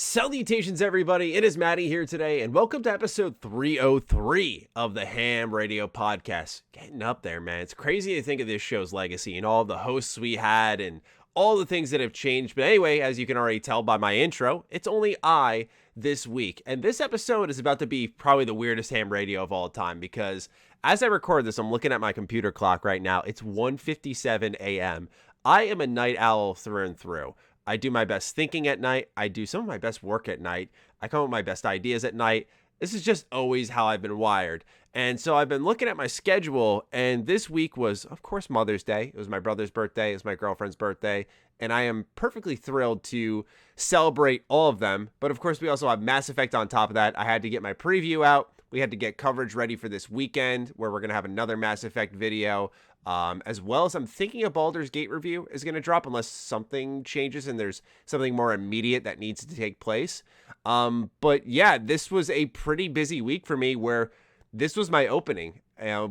Salutations, everybody. It is Matty here today, and welcome to episode 303 of the H.A.M Radio Podcast. Getting up there, man. It's crazy to think of this show's legacy and all the hosts we had and all the things that have changed. But anyway, as you can already tell by my intro, it's only I this week. And this episode is about to be probably the weirdest ham radio of all time because as I record this, I'm looking at my computer clock right now. It's 1:57 a.m. I am a night owl through and through. I do my best thinking at night. I do some of my best work at night. I come up with my best ideas at night. This is just always how I've been wired. And so I've been looking at my schedule, and this week was, of course, Mother's Day. It was my brother's birthday. It was my girlfriend's birthday. And I am perfectly thrilled to celebrate all of them. But of course, we also have Mass Effect on top of that. I had to get my preview out. We had to get coverage ready for this weekend where we're going to have another Mass Effect video. As well as I'm thinking a Baldur's Gate review is going to drop unless something changes and there's something more immediate that needs to take place. But yeah, this was a pretty busy week for me where this was my opening,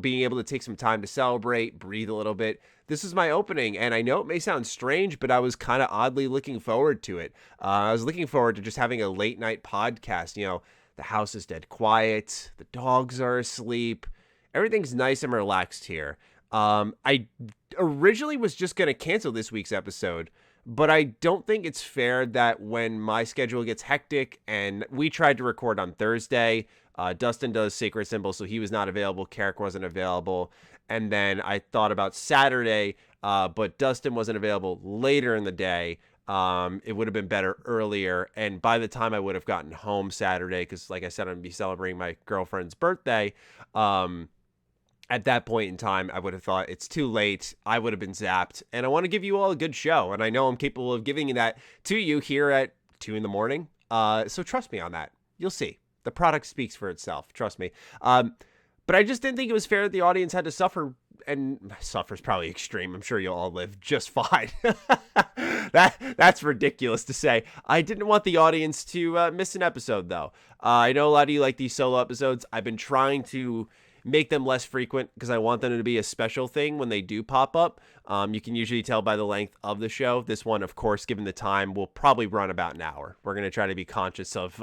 being able to take some time to celebrate, breathe a little bit. This is my opening, and I know it may sound strange, but I was kind of oddly looking forward to it. I was looking forward to just having a late night podcast. You know, the house is dead quiet, the dogs are asleep, everything's nice and relaxed here. I originally was just going to cancel this week's episode, but I don't think it's fair that when my schedule gets hectic and we tried to record on Thursday, Dustin does Sacred Symbol, so he was not available. Karak wasn't available. And then I thought about Saturday, but Dustin wasn't available later in the day. It would have been better earlier. And by the time I would have gotten home Saturday, because like I said, I'm going to be celebrating my girlfriend's birthday, at that point in time, I would have thought it's too late. I would have been zapped. And I want to give you all a good show. And I know I'm capable of giving that to you here at 2 a.m. So trust me on that. You'll see. The product speaks for itself. Trust me. But I just didn't think it was fair that the audience had to suffer. And suffer's probably extreme. I'm sure you'll all live just fine. That's ridiculous to say. I didn't want the audience to miss an episode, though. I know a lot of you like these solo episodes. I've been trying to make them less frequent because I want them to be a special thing when they do pop up. You can usually tell by the length of the show. This one, of course, given the time, will probably run about an hour. We're going to try to be conscious of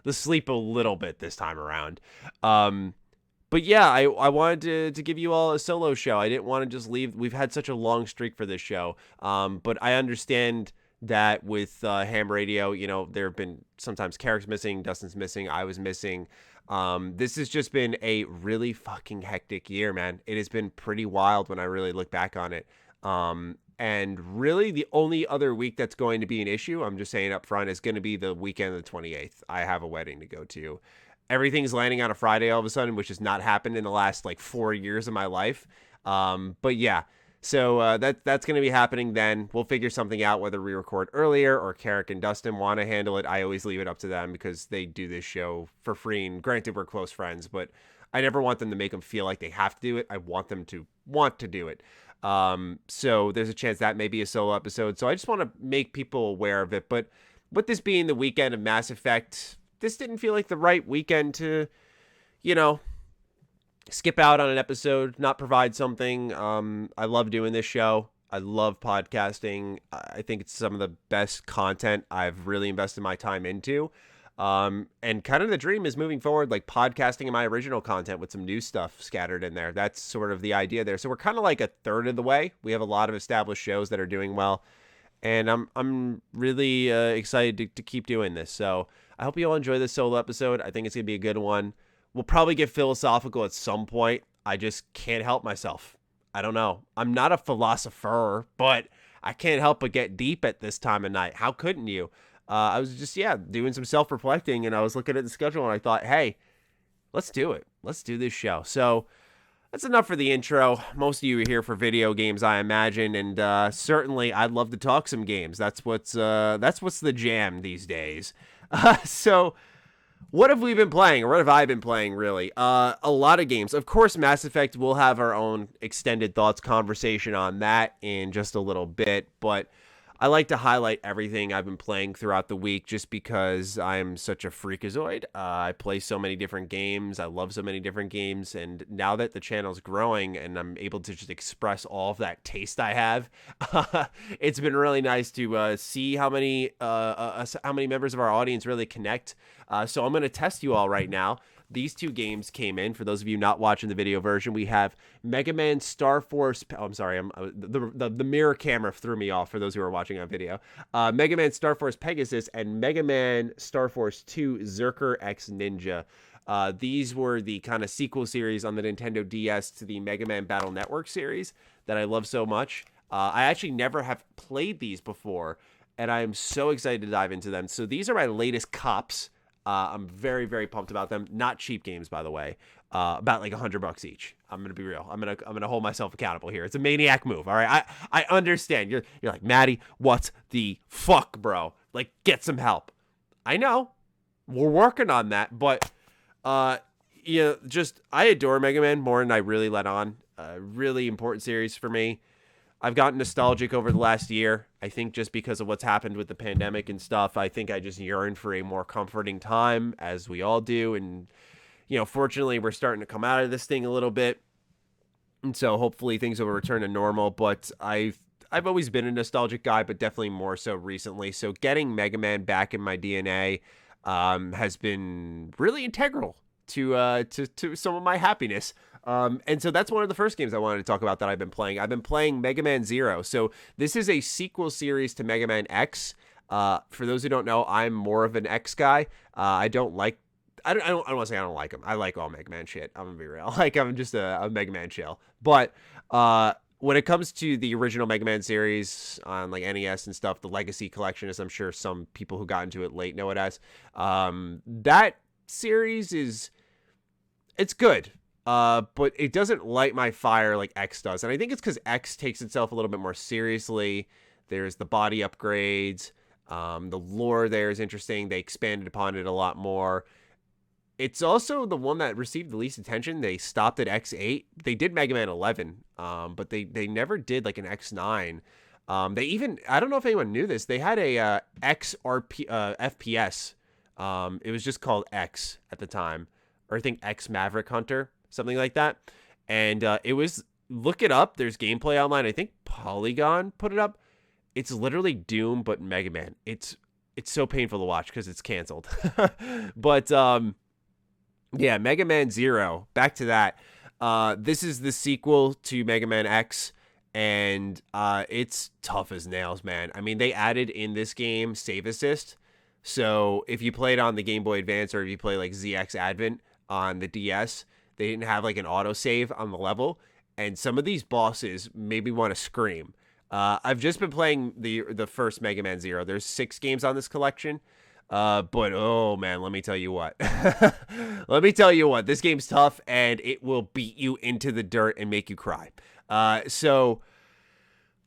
the sleep a little bit this time around. But yeah, I wanted to give you all a solo show. I didn't want to just leave. We've had such a long streak for this show. But I understand that with Ham Radio, you know, there have been sometimes Karak's missing, Dustin's missing, I was missing. This has just been a really fucking hectic year, man. It has been pretty wild when I really look back on it. And really the only other week that's going to be an issue, I'm just saying up front, is going to be the weekend of the 28th. I have a wedding to go to. Everything's landing on a Friday all of a sudden, which has not happened in the last like 4 years of my life. But yeah. So that's going to be happening then. We'll figure something out whether we record earlier or Karak and Dustin want to handle it. I always leave it up to them because they do this show for free. And granted, we're close friends, but I never want them to make them feel like they have to do it. I want them to want to do it. So there's a chance that may be a solo episode. So I just want to make people aware of it. But with this being the weekend of Mass Effect, this didn't feel like the right weekend to, you know, skip out on an episode, not provide something. I love doing this show. I love podcasting. I think it's some of the best content I've really invested my time into. And kind of the dream is moving forward, like podcasting in my original content with some new stuff scattered in there. That's sort of the idea there. So we're kind of like a third of the way. We have a lot of established shows that are doing well. And I'm really excited to keep doing this. So I hope you all enjoy this solo episode. I think it's going to be a good one. We'll probably get philosophical at some point. I just can't help myself. I don't know. I'm not a philosopher, but I can't help but get deep at this time of night. How couldn't you? I was just, doing some self-reflecting, and I was looking at the schedule, and I thought, hey, let's do it. Let's do this show. So that's enough for the intro. Most of you are here for video games, I imagine, and certainly I'd love to talk some games. That's what's the jam these days. So what have we been playing, or what have I been playing, really? A lot of games. Of course, Mass Effect, we'll have our own extended thoughts conversation on that in just a little bit, but I like to highlight everything I've been playing throughout the week just because I'm such a freakazoid. I play so many different games. I love so many different games. And now that the channel's growing and I'm able to just express all of that taste I have, it's been really nice to see how many members of our audience really connect. So I'm going to test you all right now. These two games came in. For those of you not watching the video version, we have Mega Man Star Force. Oh, I'm sorry. The mirror camera threw me off for those who are watching on video. Mega Man Star Force Pegasus and Mega Man Star Force 2 Zerker X Ninja. These were the kind of sequel series on the Nintendo DS to the Mega Man Battle Network series that I love so much. I actually never have played these before, and I am so excited to dive into them. So these are my latest cops. I'm very, very pumped about them. Not cheap games, by the way. About like $100 each. I'm gonna be real. I'm gonna hold myself accountable here. It's a maniac move. All right. I understand. You're like, Matty, what the fuck, bro? Like, get some help. I know. We're working on that, but just I adore Mega Man more than I really let on. Really important series for me. I've gotten nostalgic over the last year. I think just because of what's happened with the pandemic and stuff, I think I just yearn for a more comforting time, as we all do. And, fortunately, we're starting to come out of this thing a little bit. And so hopefully things will return to normal. But I've always been a nostalgic guy, but definitely more so recently. So getting Mega Man back in my DNA has been really integral to some of my happiness. And so that's one of the first games I wanted to talk about that I've been playing. I've been playing Mega Man Zero. So this is a sequel series to Mega Man X. For those who don't know, I'm more of an X guy. I don't want to say I don't like them. I like all Mega Man shit. I'm gonna be real. Like, I'm just a Mega Man chill. But when it comes to the original Mega Man series on like NES and stuff, the Legacy Collection, as I'm sure some people who got into it late know it as, that series it's good. But it doesn't light my fire like X does. And I think it's because X takes itself a little bit more seriously. There's the body upgrades. The lore there is interesting. They expanded upon it a lot more. It's also the one that received the least attention. They stopped at X8. They did Mega Man 11, but they never did like an X9. They even, I don't know if anyone knew this, they had a FPS. It was just called X at the time. Or I think X Maverick Hunter. Something like that. And it was, look it up. There's gameplay online. I think Polygon put it up. It's literally Doom, but Mega Man. It's so painful to watch because it's canceled. But yeah, Mega Man Zero. Back to that. This is the sequel to Mega Man X. And it's tough as nails, man. I mean, they added in this game save assist. So if you played on the Game Boy Advance or if you play like ZX Advent on the DS, they didn't have like an autosave on the level, and some of these bosses made me want to scream. I've just been playing the first Mega Man Zero. There's 6 games on this collection, but oh man, let me tell you what. This game's tough, and it will beat you into the dirt and make you cry.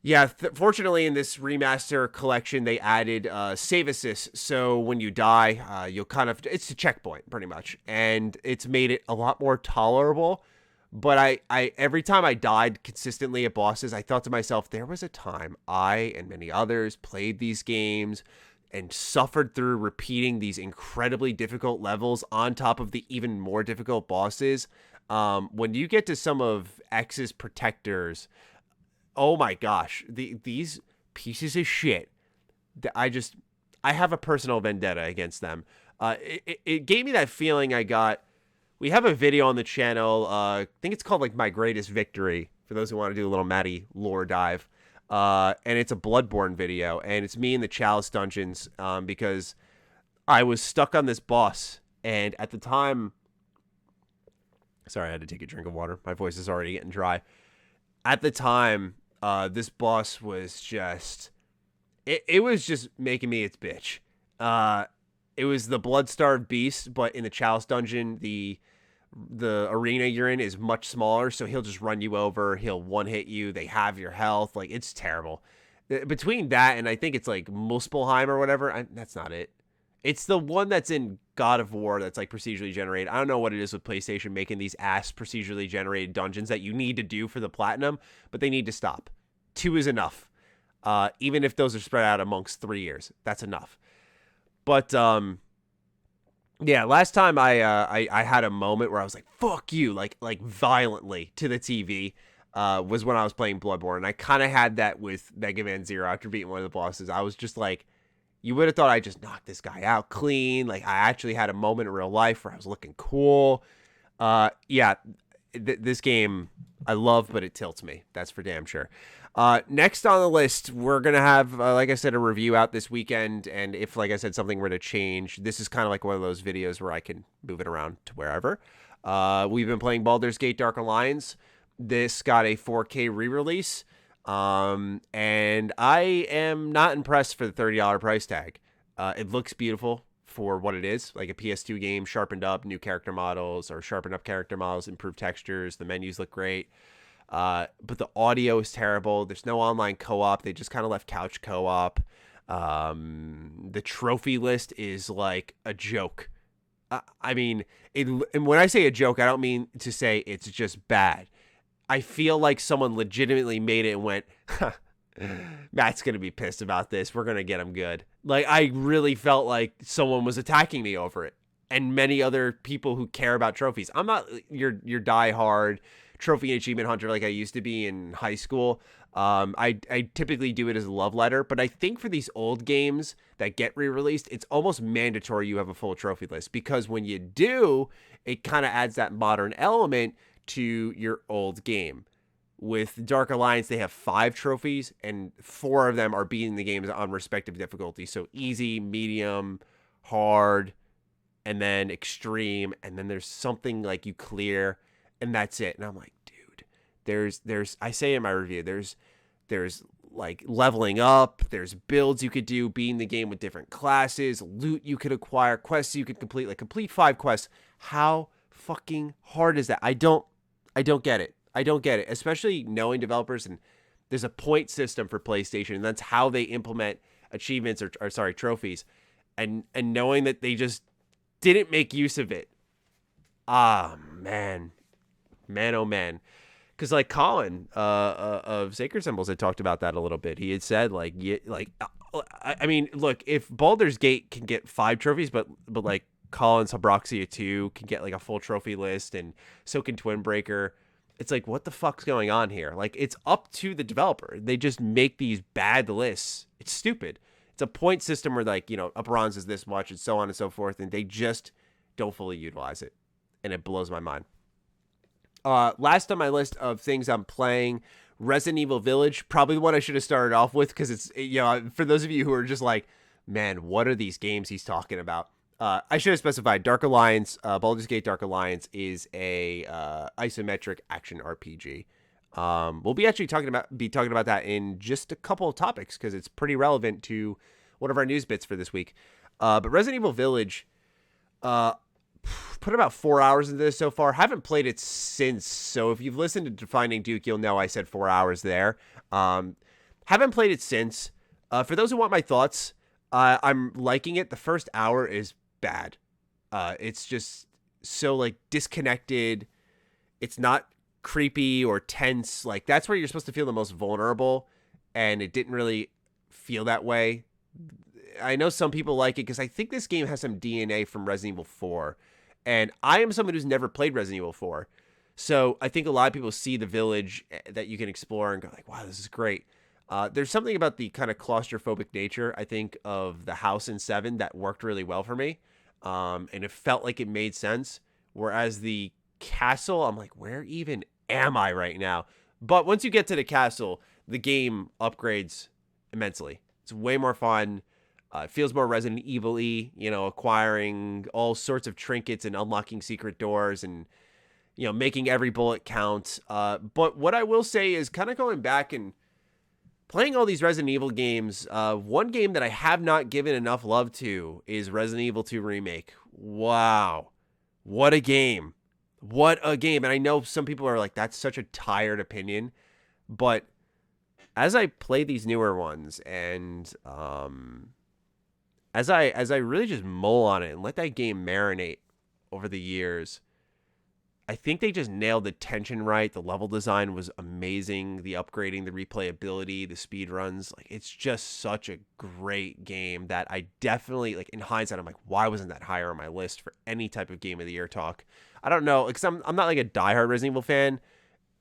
Yeah, fortunately in this remaster collection, they added save assist. So when you die, you'll it's a checkpoint pretty much. And it's made it a lot more tolerable. But I every time I died consistently at bosses, I thought to myself, there was a time I and many others played these games and suffered through repeating these incredibly difficult levels on top of the even more difficult bosses. When you get to some of X's protectors, oh my gosh, these pieces of shit, I have a personal vendetta against them. It gave me that feeling I got. We have a video on the channel, I think it's called like My Greatest Victory, for those who want to do a little Matty lore dive. And it's a Bloodborne video, and it's me in the Chalice dungeons, because I was stuck on this boss, and at the time, sorry, I had to take a drink of water. My voice is already getting dry. At the time, this boss was just, it was just making me its bitch. It was the blood-starved beast, but in the Chalice dungeon, the arena you're in is much smaller, so he'll just run you over, he'll one-hit you, they have your health, like, it's terrible. Between that and I think it's like Muspelheim or whatever, that's not it. It's the one that's in God of War that's like procedurally generated. I don't know what it is with PlayStation making these ass procedurally generated dungeons that you need to do for the platinum, but they need to stop. 2 is enough. Even if those are spread out amongst 3 years, that's enough. But yeah, last time I had a moment where I was like, "Fuck you," like violently to the TV. Was when I was playing Bloodborne, and I kind of had that with Mega Man Zero after beating one of the bosses. I was just like, you would have thought I just knocked this guy out clean. Like, I actually had a moment in real life where I was looking cool. Yeah, this game I love, but it tilts me. That's for damn sure. Next on the list, we're going to have, like I said, a review out this weekend. And if, like I said, something were to change, this is kind of like one of those videos where I can move it around to wherever. We've been playing Baldur's Gate Dark Alliance. This got a 4K re-release. And I am not impressed for the $30 price tag. It looks beautiful for what it is, like a PS2 game, sharpened up, new character models, or sharpened up character models, improved textures. The menus look great. But the audio is terrible. There's no online co-op. They just kind of left couch co-op. The trophy list is like a joke. I mean, and when I say a joke, I don't mean to say it's just bad. I feel like someone legitimately made it and went, Matt's going to be pissed about this. We're going to get him good. Like, I really felt like someone was attacking me over it. And many other people who care about trophies. I'm not your die-hard trophy and achievement hunter like I used to be in high school. I typically do it as a love letter. But I think for these old games that get re-released, it's almost mandatory you have a full trophy list. Because when you do, it kind of adds that modern element to your old game. With Dark Alliance, they have 5 trophies, and 4 of them are beating the games on respective difficulty. So easy, medium, hard, and then extreme, and then there's something like you clear, and that's it. And I'm like, dude, there's I say in my review, there's like leveling up, there's builds you could do, beating the game with different classes, loot you could acquire, quests you could complete, like complete 5 quests. How fucking hard is that? I don't get it. I don't get it, especially knowing developers, and there's a point system for PlayStation, and that's how they implement achievements or trophies, and knowing that they just didn't make use of it. Ah, man, oh man, because like Colin of Sacred Symbols had talked about that a little bit. He had said I mean, look, if Baldur's Gate can get 5 trophies, but like Colin's Habroxia 2 can get like a full trophy list, and so can Twinbreaker. It's like, what the fuck's going on here? Like, it's up to the developer. They just make these bad lists. It's stupid. It's a point system where, like, you know, a bronze is this much and so on and so forth, and they just don't fully utilize it. And it blows my mind. Last on my list of things I'm playing, Resident Evil Village. Probably the one I should have started off with, because it's, you know, for those of you who are just like, man, what are these games he's talking about? I should have specified Dark Alliance. Baldur's Gate Dark Alliance is a isometric action RPG. We'll be actually talking about that in just a couple of topics, because it's pretty relevant to one of our news bits for this week. But Resident Evil Village, put about 4 hours into this so far. Haven't played it since. So if you've listened to Defining Duke, you'll know I said 4 hours there. Haven't played it since. For those who want my thoughts, I'm liking it. The first hour is bad. It's just so like disconnected. It's not creepy or tense. Like, that's where you're supposed to feel the most vulnerable, and it didn't really feel that way. I know some people like it because I think this game has some DNA from Resident Evil 4, and I am someone who's never played Resident Evil 4, so I think a lot of people see the village that you can explore and go like, wow, this is great. There's something about the kind of claustrophobic nature, I think, of the house in 7 that worked really well for me. And it felt like it made sense. Whereas the castle, I'm like, where even am I right now? But once you get to the castle, the game upgrades immensely. It's way more fun. It feels more Resident Evil-y, you know, acquiring all sorts of trinkets and unlocking secret doors and, you know, making every bullet count. But what I will say is kind of going back and playing all these Resident Evil games, one game that I have not given enough love to is Resident Evil 2 Remake. Wow. What a game. What a game. And I know some people are like, that's such a tired opinion. But as I play these newer ones, and as I really just mull on it and let that game marinate over the years, I think they just nailed the tension right. The level design was amazing. The upgrading, the replayability, the speed runs. Like, it's just such a great game that I definitely, like, in hindsight, I'm like, why wasn't that higher on my list for any type of Game of the Year talk? I don't know, because I'm not like a diehard Resident Evil fan,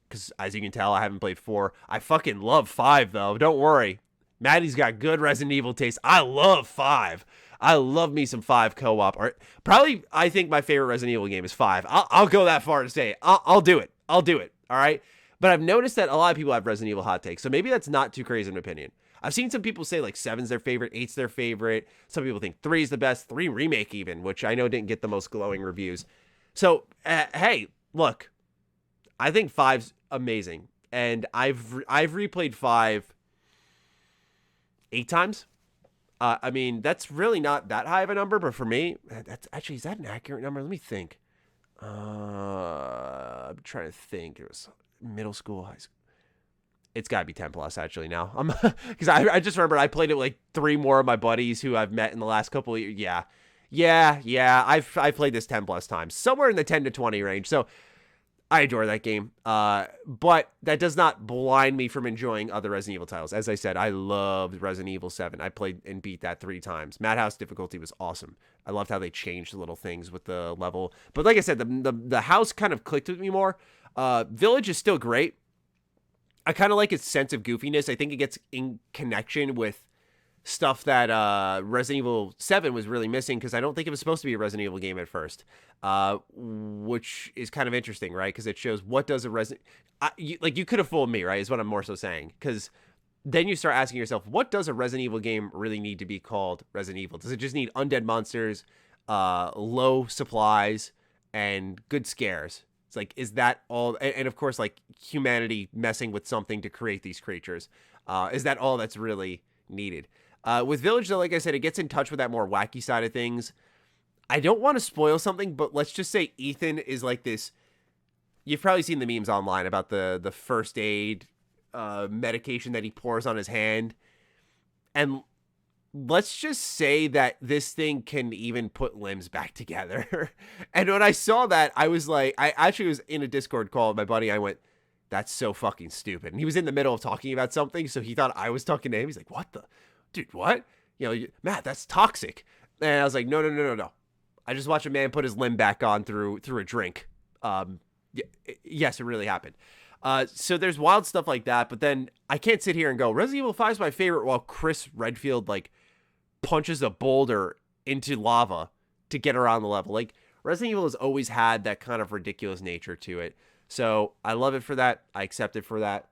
because as you can tell, I haven't played 4. I fucking love 5, though. Don't worry. Maddie's got good Resident Evil taste. I love 5. I love me some 5 co-op. Or probably, I think my favorite Resident Evil game is 5. I'll go that far to say it. I'll do it. I'll do it. All right? But I've noticed that a lot of people have Resident Evil hot takes, so maybe that's not too crazy of an opinion. I've seen some people say, like, 7's their favorite, 8's their favorite. Some people think 3's the best, 3 Remake even, which I know didn't get the most glowing reviews. So, hey, look, I think 5's amazing. And I've replayed 5 8 times. I mean, that's really not that high of a number, but for me, that's actually, is that an accurate number? Let me think. I'm trying to think. It was middle school, high school. It's got to be 10 plus actually now. Because I just remember I played it with like 3 more of my buddies who I've met in the last couple of years. Yeah. I've played this 10 plus times, somewhere in the 10 to 20 range. So I adore that game, but that does not blind me from enjoying other Resident Evil titles. As I said, I loved Resident Evil 7. I played and beat that 3 times. Madhouse difficulty was awesome. I loved how they changed the little things with the level. But like I said, the house kind of clicked with me more. Village is still great. I kind of like its sense of goofiness. I think it gets in connection with stuff that Resident Evil 7 was really missing, because I don't think it was supposed to be a Resident Evil game at first, which is kind of interesting, right? Because it shows what does a Resident... you could have fooled me, right, is what I'm more so saying, because then you start asking yourself, what does a Resident Evil game really need to be called Resident Evil? Does it just need undead monsters, low supplies, and good scares? It's like, is that all? And of course, like, humanity messing with something to create these creatures. Is that all that's really needed? With Village, though, like I said, it gets in touch with that more wacky side of things. I don't want to spoil something, but let's just say Ethan is like this. You've probably seen the memes online about the first aid medication that he pours on his hand. And let's just say that this thing can even put limbs back together. And when I saw that, I was like, I actually was in a Discord call with my buddy. I went, that's so fucking stupid. And he was in the middle of talking about something, so he thought I was talking to him. He's like, what the? Dude, what? You know, Matt, that's toxic. And I was like, no. I just watched a man put his limb back on through a drink. Yes, it really happened. So there's wild stuff like that, but then I can't sit here and go, Resident Evil 5 is my favorite, while Chris Redfield, like, punches a boulder into lava to get around the level. Like, Resident Evil has always had that kind of ridiculous nature to it. So I love it for that. I accept it for that.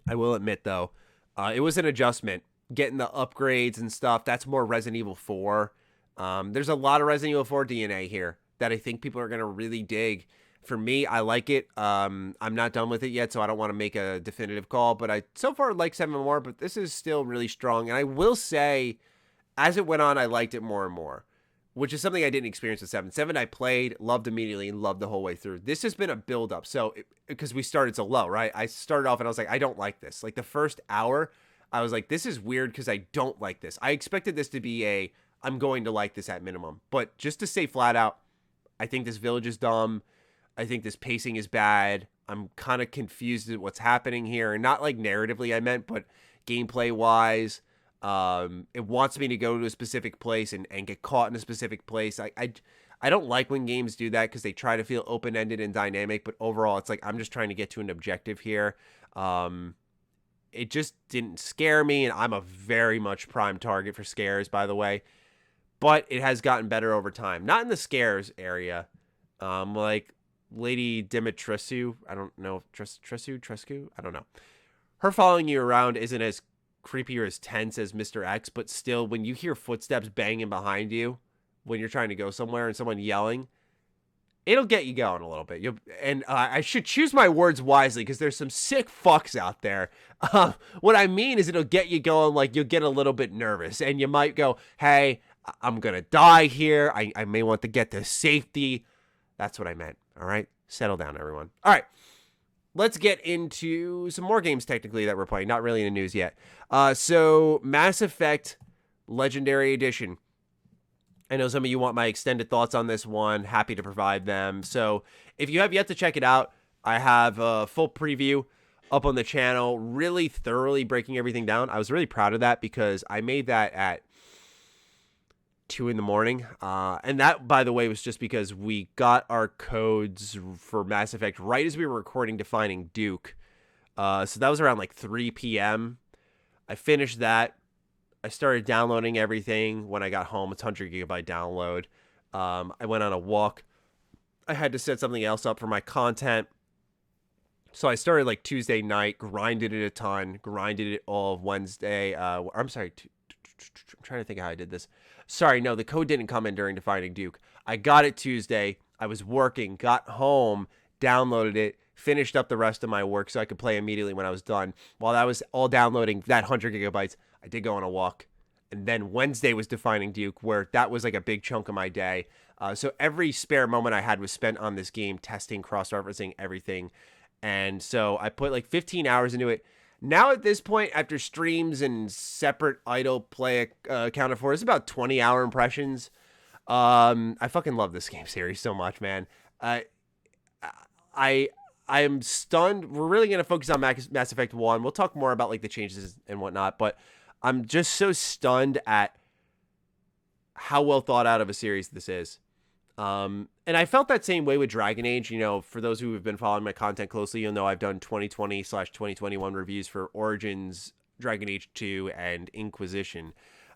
I will admit, though, it was an adjustment. Getting the upgrades and stuff, that's more Resident Evil 4. There's a lot of Resident Evil 4 DNA here that I think people are going to really dig. For me, I like it. I'm not done with it yet, so I don't want to make a definitive call. But I so far like 7 more, but this is still really strong. And I will say, as it went on, I liked it more and more, which is something I didn't experience with 7. 7 I played, loved immediately, and loved the whole way through. This has been a build-up. So, because we started so low, right? I started off and I was like, I don't like this. Like, the first hour, I was like, this is weird because I don't like this. I expected this to be I'm going to like this at minimum. But just to say flat out, I think this village is dumb. I think this pacing is bad. I'm kind of confused at what's happening here. And not like narratively I meant, but gameplay-wise. It wants me to go to a specific place and get caught in a specific place. I don't like when games do that because they try to feel open-ended and dynamic. But overall, it's like I'm just trying to get to an objective here. It just didn't scare me. And I'm a very much prime target for scares, by the way. But it has gotten better over time. Not in the scares area. Like Lady Dimitrescu, I don't know, Trescu, I don't know. Her following you around isn't as creepy or as tense as Mr. X, but still, when you hear footsteps banging behind you when you're trying to go somewhere and someone yelling, it'll get you going a little bit. I should choose my words wisely because there's some sick fucks out there. What I mean is it'll get you going, like you'll get a little bit nervous and you might go, hey, I'm going to die here. I may want to get to safety. That's what I meant. All right. Settle down, everyone. All right. Let's get into some more games technically that we're playing. Not really in the news yet. So Mass Effect Legendary Edition. I know some of you want my extended thoughts on this one. Happy to provide them. So if you have yet to check it out, I have a full preview up on the channel, really thoroughly breaking everything down. I was really proud of that because I made that at 2 in the morning. And that, by the way, was just because we got our codes for Mass Effect right as we were recording Defining Duke. So that was around like 3 p.m. I finished that. I started downloading everything when I got home. It's 100 gigabyte download. I went on a walk. I had to set something else up for my content. So I started like Tuesday night, grinded it a ton, grinded it all of Wednesday. I'm sorry. I'm trying to think how I did this. Sorry, no, the code didn't come in during Defining Duke. I got it Tuesday. I was working, got home, downloaded it, finished up the rest of my work so I could play immediately when I was done. While I was all downloading that 100 gigabytes, I did go on a walk. And then Wednesday was Defining Duke, where that was like a big chunk of my day. So every spare moment I had was spent on this game, testing, cross-referencing everything. And so I put like 15 hours into it. Now at this point, after streams and separate idle play accounted for, it's about 20-hour impressions. I fucking love this game series so much, man. I am stunned. We're really going to focus on Mass Effect 1. We'll talk more about like the changes and whatnot, but I'm just so stunned at how well thought out of a series this is. And I felt that same way with Dragon Age. You know, for those who have been following my content closely, you'll know I've done 2020/2021 reviews for Origins, Dragon Age 2, and Inquisition.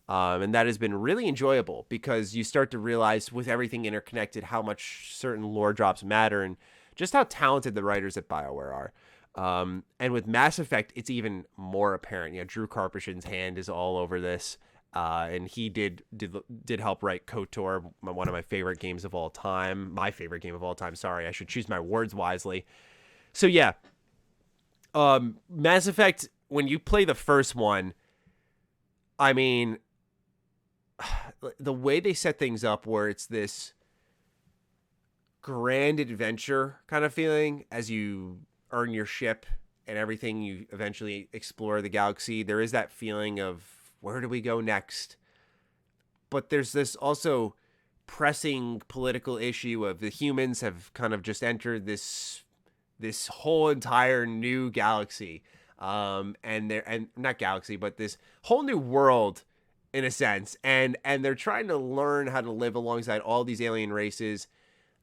And that has been really enjoyable because you start to realize with everything interconnected how much certain lore drops matter and just how talented the writers at BioWare are. And with Mass Effect, it's even more apparent. You know, Drew Karpyshyn's hand is all over this. And he did help write KOTOR, one of my favorite games of all time. My favorite game of all time. Sorry, I should choose my words wisely. So yeah, Mass Effect, when you play the first one, I mean, the way they set things up where it's this grand adventure kind of feeling as you earn your ship and everything, you eventually explore the galaxy. There is that feeling of, where do we go next? But there's this also pressing political issue of the humans have kind of just entered this whole entire new galaxy. And not galaxy, but this whole new world in a sense. And they're trying to learn how to live alongside all these alien races.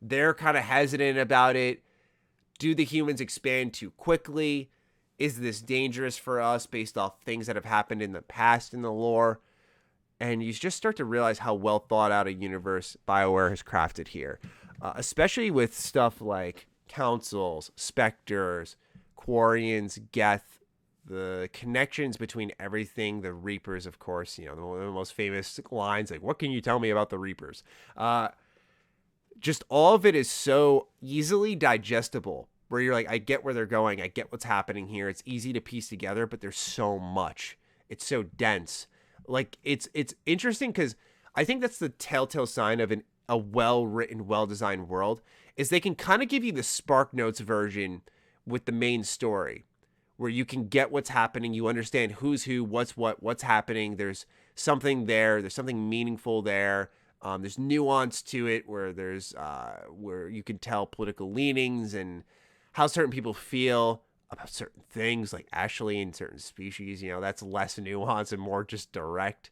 They're kind of hesitant about it. Do the humans expand too quickly? Is this dangerous for us based off things that have happened in the past in the lore? And you just start to realize how well thought out a universe BioWare has crafted here. Especially with stuff like councils, specters, Quarians, Geth, the connections between everything, the Reapers, of course, you know, one of the most famous lines, like, what can you tell me about the Reapers? Just all of it is so easily digestible, where you're like, I get where they're going. I get what's happening here. It's easy to piece together, but there's so much. It's so dense. Like, it's interesting because I think that's the telltale sign of a well-written, well-designed world, is they can kind of give you the Spark Notes version with the main story, where you can get what's happening. You understand who's who, what's what, what's happening. There's something there. There's something meaningful there. There's nuance to it where where you can tell political leanings and how certain people feel about certain things, like Ashley and certain species. You know, that's less nuance and more just direct.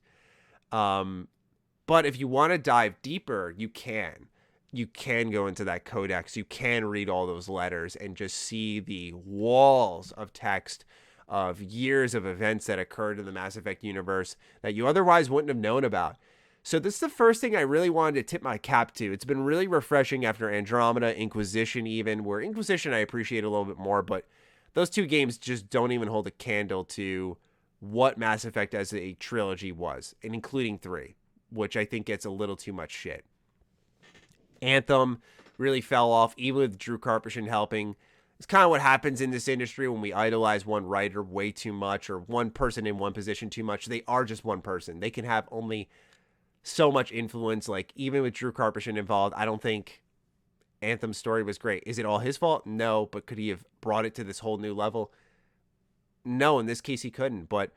But if you want to dive deeper, you can. You can go into that codex. You can read all those letters and just see the walls of text of years of events that occurred in the Mass Effect universe that you otherwise wouldn't have known about. So this is the first thing I really wanted to tip my cap to. It's been really refreshing after Andromeda, Inquisition even, where Inquisition I appreciate a little bit more, but those two games just don't even hold a candle to what Mass Effect as a trilogy was, and including 3, which I think gets a little too much shit. Anthem really fell off, even with Drew Karpyshyn helping. It's kind of what happens in this industry when we idolize one writer way too much, or one person in one position too much. They are just one person. They can have only so much influence. Like, even with Drew Karpyshyn involved, I don't think Anthem's story was great. Is it all his fault? No. But could he have brought it to this whole new level? No, in this case he couldn't. But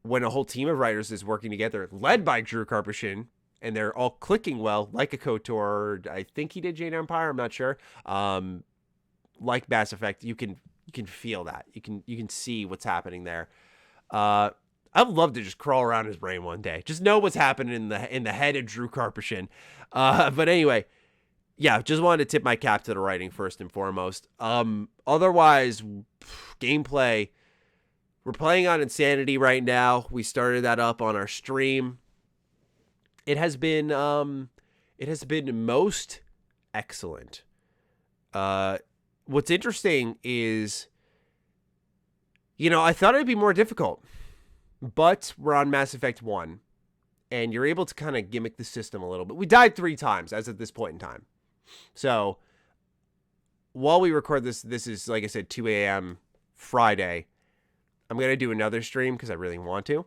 when a whole team of writers is working together, led by Drew Karpyshyn, and they're all clicking well, like a KOTOR. I think he did Jade Empire. I'm not sure. Like Mass Effect, you can feel that. You can see what's happening there. I'd love to just crawl around his brain one day. Just know what's happening in the head of Drew Karpyshyn. But anyway, yeah, just wanted to tip my cap to the writing first and foremost. Otherwise, gameplay. We're playing on Insanity right now. We started that up on our stream. It has been most excellent. What's interesting is, I thought it'd be more difficult, but we're on Mass Effect 1, and you're able to kind of gimmick the system a little bit. We died 3 times as of this point in time. So while we record this is, like I said, 2 a.m. Friday. I'm going to do another stream because I really want to.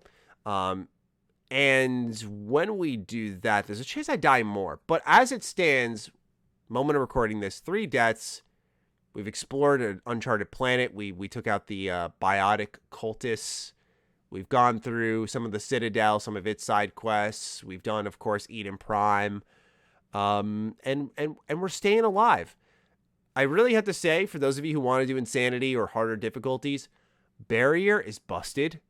And when we do that, there's a chance I die more. But as it stands, moment of recording this, 3 deaths. We've explored an uncharted planet. We took out the biotic cultists. We've gone through some of the Citadel, some of its side quests. We've done, of course, Eden Prime. And we're staying alive. I really have to say, for those of you who want to do Insanity or harder difficulties, Barrier is busted.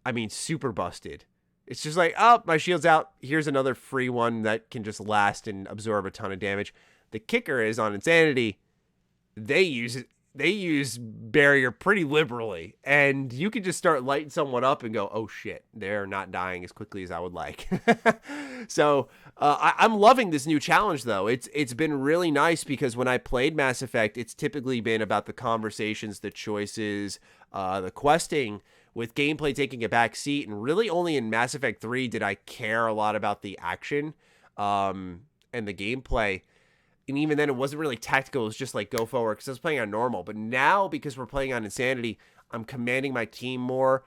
I mean, super busted. It's just like, oh, my shield's out. Here's another free one that can just last and absorb a ton of damage. The kicker is on Insanity, they use Barrier pretty liberally, and you can just start lighting someone up and go, oh shit, they're not dying as quickly as I would like. So I'm loving this new challenge, though. It's been really nice because when I played Mass Effect, it's typically been about the conversations, the choices, the questing, with gameplay taking a back seat. And really only in Mass Effect 3 did I care a lot about the action and the gameplay. And even then, it wasn't really tactical. It was just like, go forward, because I was playing on normal. But now, because we're playing on Insanity, I'm commanding my team more.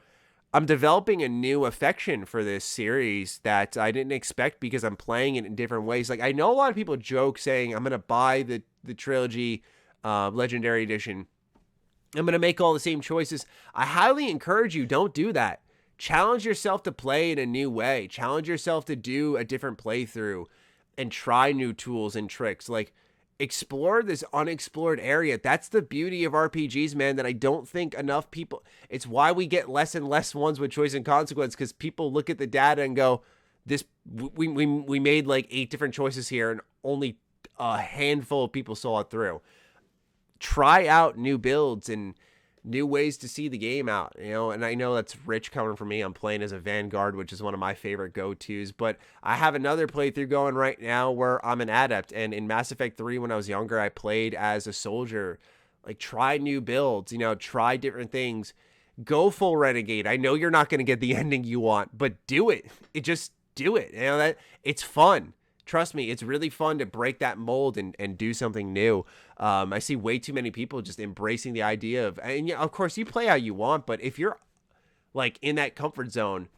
I'm developing a new affection for this series that I didn't expect because I'm playing it in different ways. Like, I know a lot of people joke saying, I'm going to buy the trilogy Legendary Edition. I'm going to make all the same choices. I highly encourage you, don't do that. Challenge yourself to play in a new way. Challenge yourself to do a different playthrough and try new tools and tricks. Like, explore this unexplored area. That's the beauty of RPGs, man, that I don't think enough people... It's why we get less and less ones with choice and consequence, because people look at the data and go, we made like 8 different choices here and only a handful of people saw it through. Try out new builds and new ways to see the game out, and I know that's rich coming from me. I'm playing as a Vanguard, which is one of my favorite go-tos, but I have another playthrough going right now where I'm an adept, and in Mass Effect 3, when I was younger, I played as a soldier. Like, try new builds, try different things. Go full Renegade. I know you're not going to get the ending you want, but do it. Just do it. That it's fun. Trust me, it's really fun to break that mold and do something new. I see way too many people just embracing the idea of, and of course you play how you want, but if you're like in that comfort zone,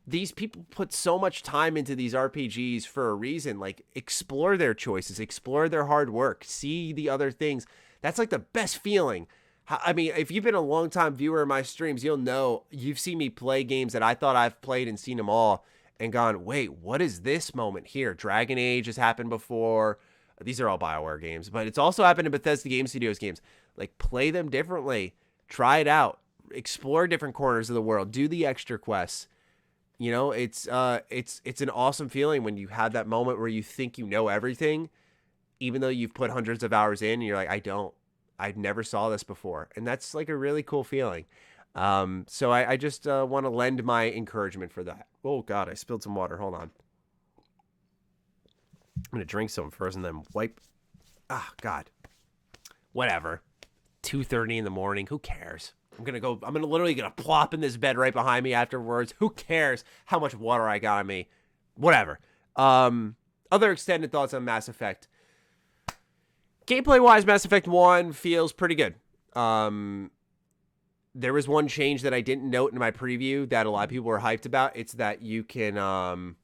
these people put so much time into these RPGs for a reason. Like, explore their choices, explore their hard work, see the other things. That's like the best feeling. I mean, if you've been a long time viewer of my streams, you'll know you've seen me play games that I thought I've played and seen them all and gone, wait, what is this moment here? Dragon Age has happened before. These are all BioWare games, but it's also happened in Bethesda Game Studios games. Like, play them differently. Try it out. Explore different corners of the world. Do the extra quests. It's an awesome feeling when you have that moment where you think you know everything, even though you've put hundreds of hours in, and you're like, I never saw this before. And that's like a really cool feeling. So I just want to lend my encouragement for that. Oh God, I spilled some water. Hold on. I'm going to drink some first and then wipe. Ah, God. Whatever. 2:30 in the morning. Who cares? I'm literally going to plop in this bed right behind me afterwards. Who cares how much water I got on me? Whatever. Other extended thoughts on Mass Effect. Gameplay-wise, Mass Effect 1 feels pretty good. There was one change that I didn't note in my preview that a lot of people were hyped about. It's that you can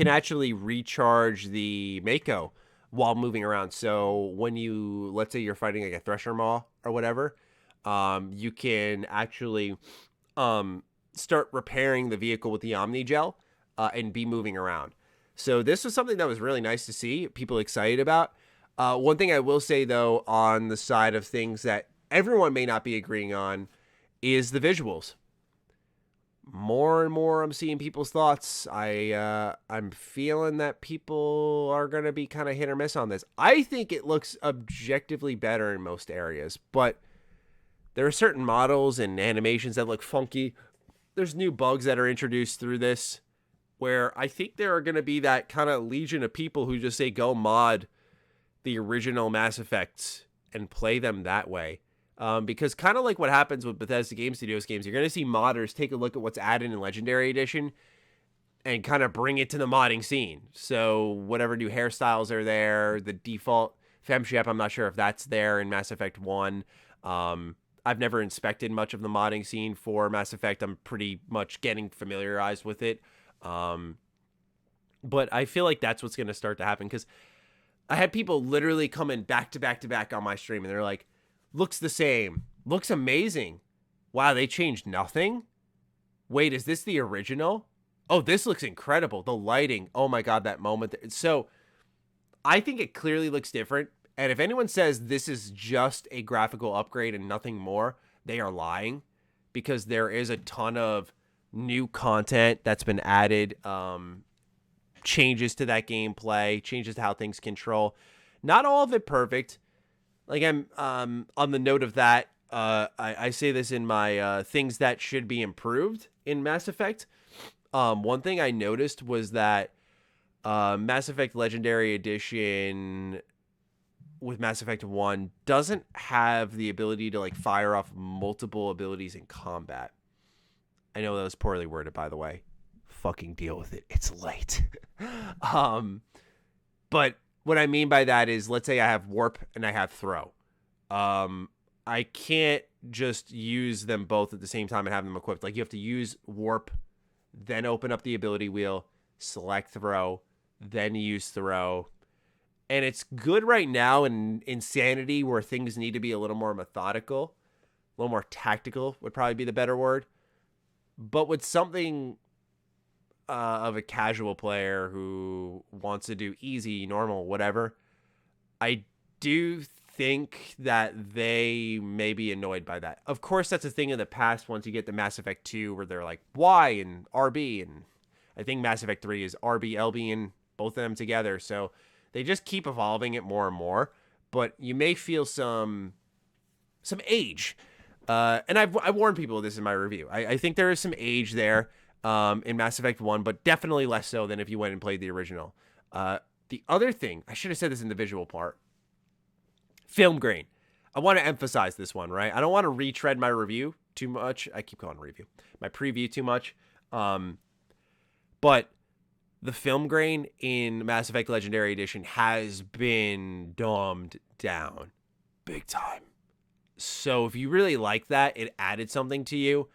actually recharge the Mako while moving around. So when let's say you're fighting like a Thresher Maw or whatever, you can actually start repairing the vehicle with the Omni Gel. and be moving around. So this was something that was really nice to see, people excited about. One thing I will say, though, on the side of things that everyone may not be agreeing on is the visuals. More and more I'm seeing people's thoughts. I'm feeling that people are going to be kind of hit or miss on this. I think it looks objectively better in most areas, but there are certain models and animations that look funky. There's new bugs that are introduced through this where I think there are going to be that kind of legion of people who just say go mod the original Mass Effects and play them that way. Because kind of like what happens with Bethesda Game Studios games, you're going to see modders take a look at what's added in Legendary Edition and kind of bring it to the modding scene. So whatever new hairstyles are there, the default femshep, I'm not sure if that's there in Mass Effect 1. I've never inspected much of the modding scene for Mass Effect. I'm pretty much getting familiarized with it. But I feel like that's what's going to start to happen, because I had people literally come in back to back to back on my stream, and they're like, looks the same, looks amazing. Wow, they changed nothing? Wait, is this the original? Oh, this looks incredible. The lighting, oh my God, that moment. So I think it clearly looks different. And if anyone says this is just a graphical upgrade and nothing more, they are lying, because there is a ton of new content that's been added, changes to that gameplay, changes to how things control. Not all of it perfect. Like I'm on the note of that, I say this in my things that should be improved in Mass Effect. One thing I noticed was that Mass Effect Legendary Edition with Mass Effect 1 doesn't have the ability to like fire off multiple abilities in combat. I know that was poorly worded, by the way. Fucking deal with it. It's late. But what I mean by that is, let's say I have warp and I have throw. I can't just use them both at the same time and have them equipped. Like, you have to use warp, then open up the ability wheel, select throw, then use throw. And it's good right now in Insanity, where things need to be a little more methodical, a little more tactical would probably be the better word. But with something of a casual player who wants to do easy, normal, whatever, I do think that they may be annoyed by that. Of course, that's a thing in the past once you get to Mass Effect 2, where they're like Y and RB, and I think Mass Effect 3 is RB, LB, and both of them together. So they just keep evolving it more and more, but you may feel some age. And I've warned people of this in my review. I think there is some age there in Mass Effect 1, but definitely less so than if you went and played the original. The other thing, I should have said this in the visual part, film grain. I want to emphasize this one, right? I don't want to retread my review too much. I keep calling review. My preview too much. But the film grain in Mass Effect Legendary Edition has been dumbed down big time. So if you really like that, it added something to you.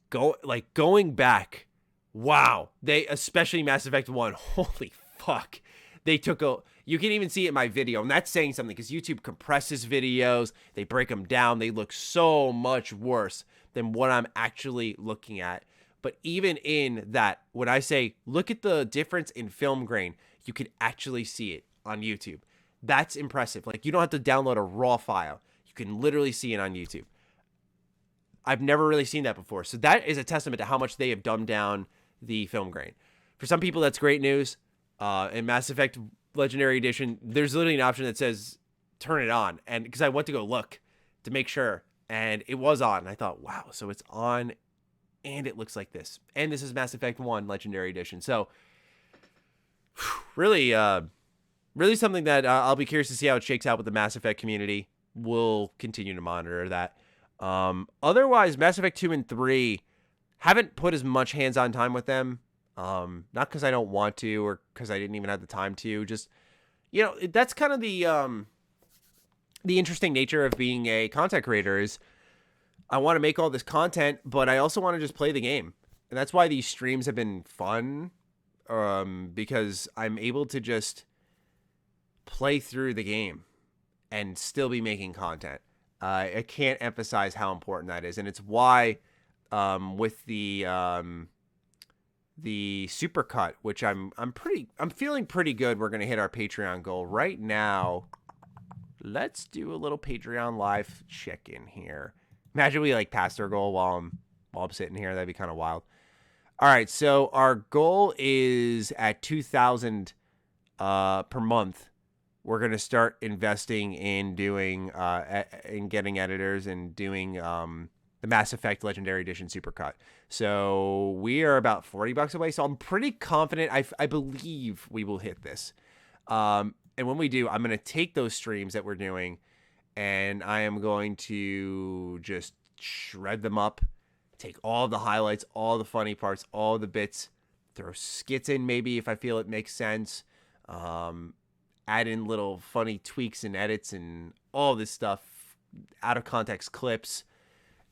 Going back, wow. Especially Mass Effect 1, holy fuck. You can even see it in my video, and that's saying something, because YouTube compresses videos, they break them down, they look so much worse than what I'm actually looking at. But even in that, when I say, look at the difference in film grain, you can actually see it on YouTube. That's impressive. Like, you don't have to download a raw file. You can literally see it on YouTube. I've never really seen that before. So that is a testament to how much they have dumbed down the film grain. For some people, that's great news. In Mass Effect Legendary Edition, there's literally an option that says, turn it on. And because I went to go look to make sure, and it was on. And I thought, wow, so it's on, and it looks like this. And this is Mass Effect 1 Legendary Edition. So really something that I'll be curious to see how it shakes out with the Mass Effect community. We'll continue to monitor that. Otherwise, Mass Effect 2 and 3, haven't put as much hands-on time with them. Not because I don't want to, or because I didn't even have the time to. Just, that's kind of the interesting nature of being a content creator is I want to make all this content, but I also want to just play the game. And that's why these streams have been fun, because I'm able to just play through the game and still be making content. I can't emphasize how important that is. And it's why with the the supercut, which I'm feeling pretty good. We're gonna hit our Patreon goal right now. Let's do a little Patreon live check-in here. Imagine we like passed our goal while I'm sitting here. That'd be kind of wild. All right, so our goal is at 2,000 per month. We're gonna start investing in doing in getting editors and doing the Mass Effect Legendary Edition Supercut. So we are about $40 away. So I'm pretty confident. I believe we will hit this. And when we do, I'm going to take those streams that we're doing and I am going to just shred them up, take all the highlights, all the funny parts, all the bits, throw skits in maybe if I feel it makes sense, add in little funny tweaks and edits and all this stuff, out of context clips,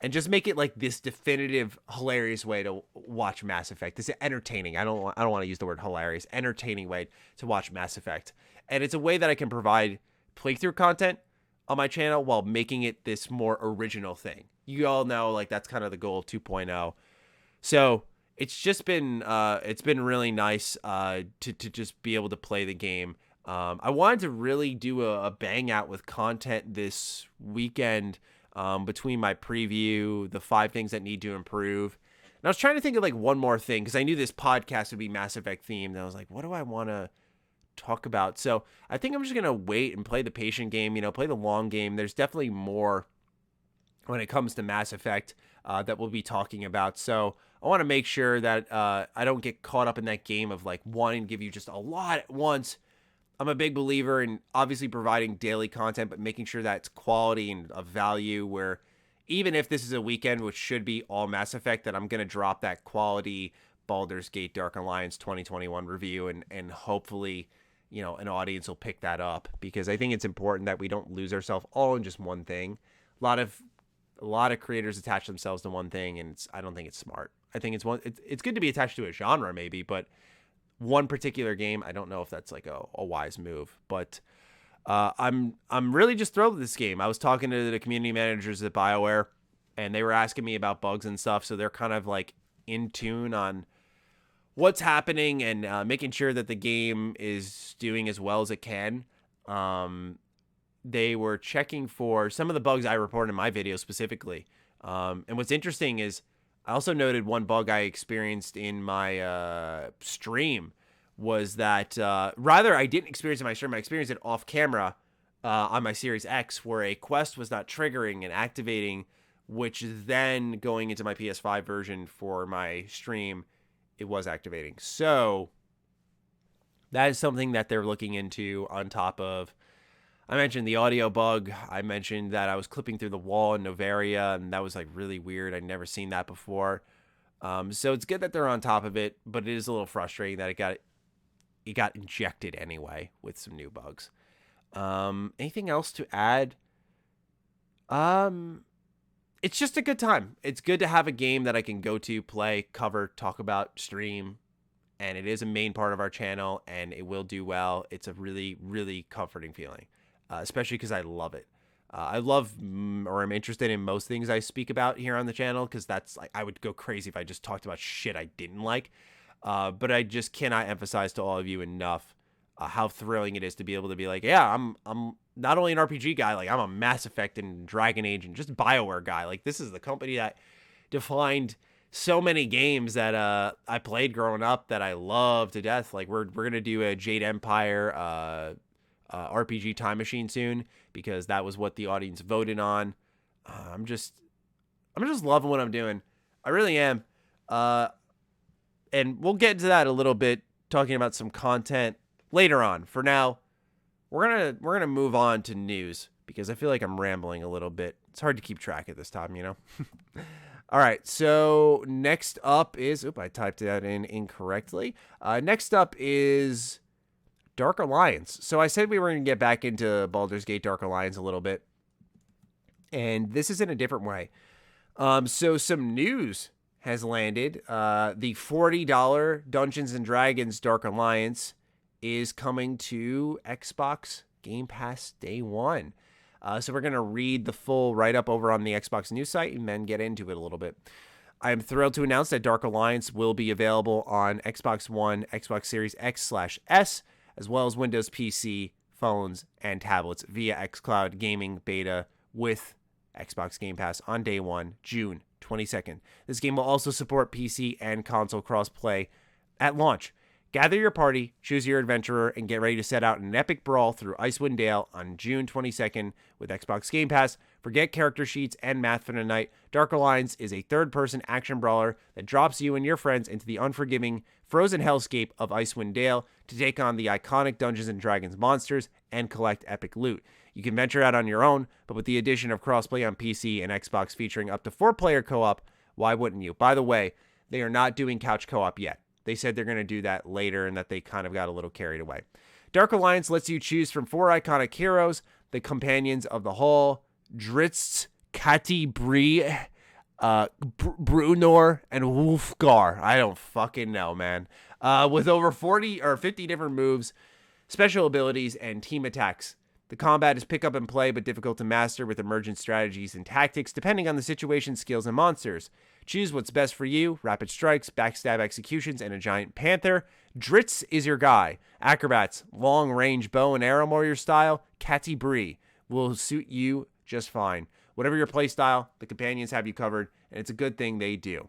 and just make it like this definitive, hilarious way to watch Mass Effect. This is entertaining. I don't want to use the word hilarious. Entertaining way to watch Mass Effect. And it's a way that I can provide playthrough content on my channel while making it this more original thing. You all know, like, that's kind of the goal of 2.0. So it's just been it's been really nice to just be able to play the game. I wanted to really do a bang out with content this weekend. Between my preview, the 5 things that need to improve. And I was trying to think of like one more thing because I knew this podcast would be Mass Effect themed. And I was like, what do I want to talk about? So I think I'm just going to wait and play the patient game, play the long game. There's definitely more when it comes to Mass Effect that we'll be talking about. So I want to make sure that I don't get caught up in that game of like wanting to give you just a lot at once. I'm a big believer in obviously providing daily content, but making sure that it's quality and of value, where even if this is a weekend, which should be all Mass Effect, that I'm going to drop that quality Baldur's Gate Dark Alliance 2021 review and hopefully, an audience will pick that up, because I think it's important that we don't lose ourselves all in just one thing. A lot of creators attach themselves to one thing, and I don't think it's smart. I think it's good to be attached to a genre maybe, but one particular game, I don't know if that's like a wise move, but I'm really just thrilled with this game. I was talking to the community managers at BioWare, and they were asking me about bugs and stuff, so they're kind of like in tune on what's happening and making sure that the game is doing as well as it can. They were checking for some of the bugs I reported in my video specifically, and what's interesting is I also noted one bug I experienced in my stream was that rather I didn't experience it in my stream. I experienced it off camera on my Series X, where a quest was not triggering and activating, which then going into my PS5 version for my stream, it was activating. So that is something that they're looking into on top of. I mentioned the audio bug. I mentioned that I was clipping through the wall in Novaria, and that was like really weird. I'd never seen that before. So it's good that they're on top of it, but it is a little frustrating that it got injected anyway with some new bugs. Anything else to add? It's just a good time. It's good to have a game that I can go to, play, cover, talk about, stream, and it is a main part of our channel, and it will do well. It's a really, really comforting feeling. Especially because I love it. I love, or I'm interested in most things I speak about here on the channel, because that's like, I would go crazy if I just talked about shit I didn't like. But I just cannot emphasize to all of you enough how thrilling it is to be able to be like, yeah, I'm not only an RPG guy, like I'm a Mass Effect and Dragon Age and just BioWare guy. Like, this is the company that defined so many games that I played growing up that I love to death. Like, we're gonna do a Jade Empire RPG Time Machine soon, because that was what the audience voted on. I'm just loving what I'm doing. I really am. And we'll get into that a little bit, talking about some content later on. For now, we're gonna move on to news, because I feel like I'm rambling a little bit. It's hard to keep track at this time, All right, so next up is... I typed that in incorrectly. Next up is Dark Alliance. So I said we were going to get back into Baldur's Gate Dark Alliance a little bit, and this is in a different way. So some news has landed. The $40 Dungeons & Dragons Dark Alliance is coming to Xbox Game Pass day one. So we're going to read the full write-up over on the Xbox news site and then get into it a little bit. I'm thrilled to announce that Dark Alliance will be available on Xbox One, Xbox Series X/S, as well as Windows PC, phones, and tablets via xCloud Gaming Beta with Xbox Game Pass on day one, June 22nd. This game will also support PC and console crossplay at launch. Gather your party, choose your adventurer, and get ready to set out in an epic brawl through Icewind Dale on June 22nd with Xbox Game Pass. Forget character sheets and math for the night. Dark Alliance is a third-person action brawler that drops you and your friends into the unforgiving, frozen hellscape of Icewind Dale to take on the iconic Dungeons & Dragons monsters and collect epic loot. You can venture out on your own, but with the addition of crossplay on PC and Xbox featuring up to 4-player co-op, why wouldn't you? By the way, they are not doing couch co-op yet. They said they're going to do that later and that they kind of got a little carried away. Dark Alliance lets you choose from 4 iconic heroes, the Companions of the Hall, Drizzt, Kati Bree, Brunor, and Wolfgar. I don't fucking know, man. With over 40 or 50 different moves, special abilities, and team attacks. The combat is pick up and play, but difficult to master with emergent strategies and tactics, depending on the situation, skills, and monsters. Choose what's best for you: rapid strikes, backstab executions, and a giant panther. Drizzt is your guy. Acrobats, long-range bow and arrow warrior style. Kati Bree will suit you just fine. Whatever your playstyle, the Companions have you covered, and it's a good thing they do.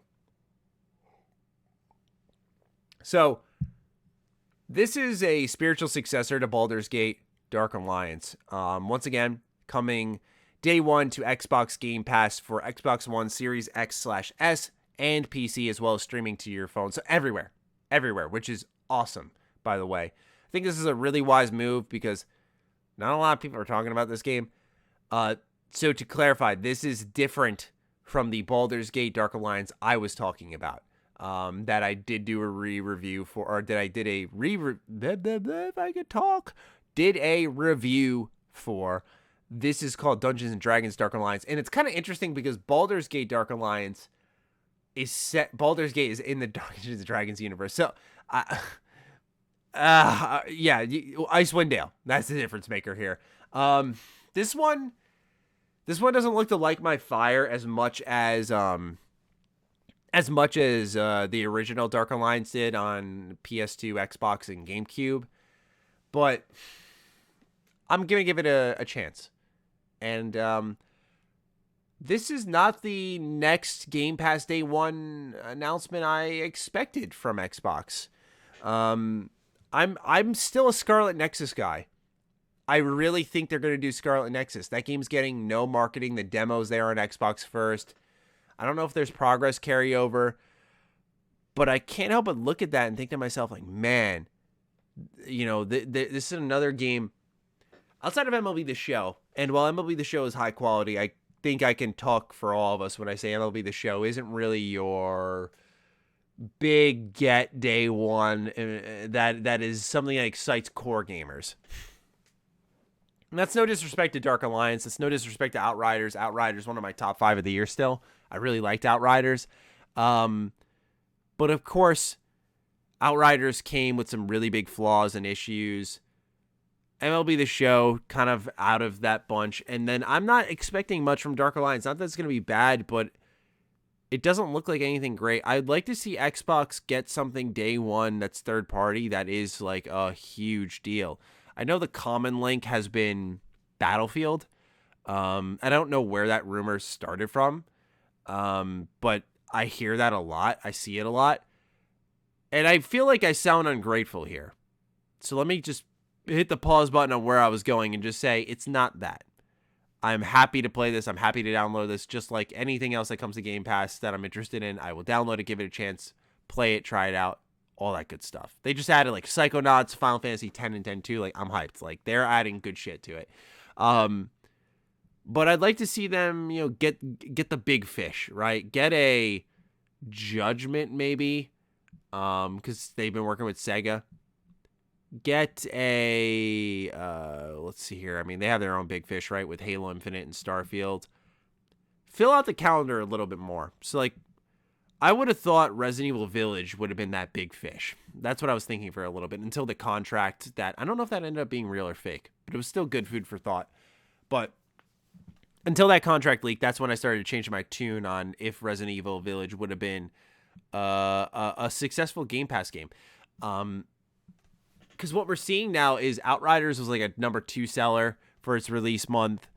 So, this is a spiritual successor to Baldur's Gate Dark Alliance. Once again, coming day one to Xbox Game Pass for Xbox One, Series X/S, and PC, as well as streaming to your phone. So everywhere, which is awesome, by the way. I think this is a really wise move because not a lot of people are talking about this game. So to clarify, this is different from the Baldur's Gate Dark Alliance I was talking about. That I did do a review for, or that I did a if I could talk, did a review for. This is called Dungeons & Dragons Dark Alliance, and it's kind of interesting because Baldur's Gate Dark Alliance is set. Baldur's Gate is in the Dungeons & Dragons universe, so yeah, Icewind Dale. That's the difference maker here. This one doesn't look to light my fire as much as the original Dark Alliance did on PS2, Xbox, and GameCube, but I'm gonna give it a chance. And this is not the next Game Pass Day 1 announcement I expected from Xbox. I'm still a Scarlet Nexus guy. I really think they're going to do Scarlet Nexus. That game's getting no marketing. The demo's there on Xbox first. I don't know if there's progress carryover, but I can't help but look at that and think to myself, like, man, you know, this is another game outside of MLB The Show. And while MLB The Show is high quality, I think I can talk for all of us when I say MLB The Show isn't really your big get day one. That is something that excites core gamers. And that's no disrespect to Dark Alliance. It's no disrespect to Outriders. Outriders, one of my top 5 of the year still. I really liked Outriders. But of course, Outriders came with some really big flaws and issues. MLB The Show kind of out of that bunch. And then I'm not expecting much from Dark Alliance. Not that it's going to be bad, but it doesn't look like anything great. I'd like to see Xbox get something day one that's third party that is like a huge deal. I know the common link has been Battlefield. I don't know where that rumor started from, but I hear that a lot. I see it a lot. And I feel like I sound ungrateful here. So let me just hit the pause button on where I was going and just say it's not that. I'm happy to play this. I'm happy to download this. Just like anything else that comes to Game Pass that I'm interested in, I will download it, give it a chance, play it, try it out, all that good stuff. They just added like Psychonauts, Final Fantasy 10 and 10-2. Like, I'm hyped. Like, they're adding good shit to it. But I'd like to see them, you know, get the big fish, right? Get a Judgment maybe, because they've been working with Sega. Get a, let's see here. I mean, they have their own big fish, right? With Halo Infinite and Starfield. Fill out the calendar a little bit more. So, like, I would have thought Resident Evil Village would have been that big fish. That's what I was thinking for a little bit until the contract that, I don't know if that ended up being real or fake, but it was still good food for thought. But until that contract leaked, that's when I started changing my tune on if Resident Evil Village would have been a successful Game Pass game. Because what we're seeing now is Outriders was like a number 2 seller for its release month.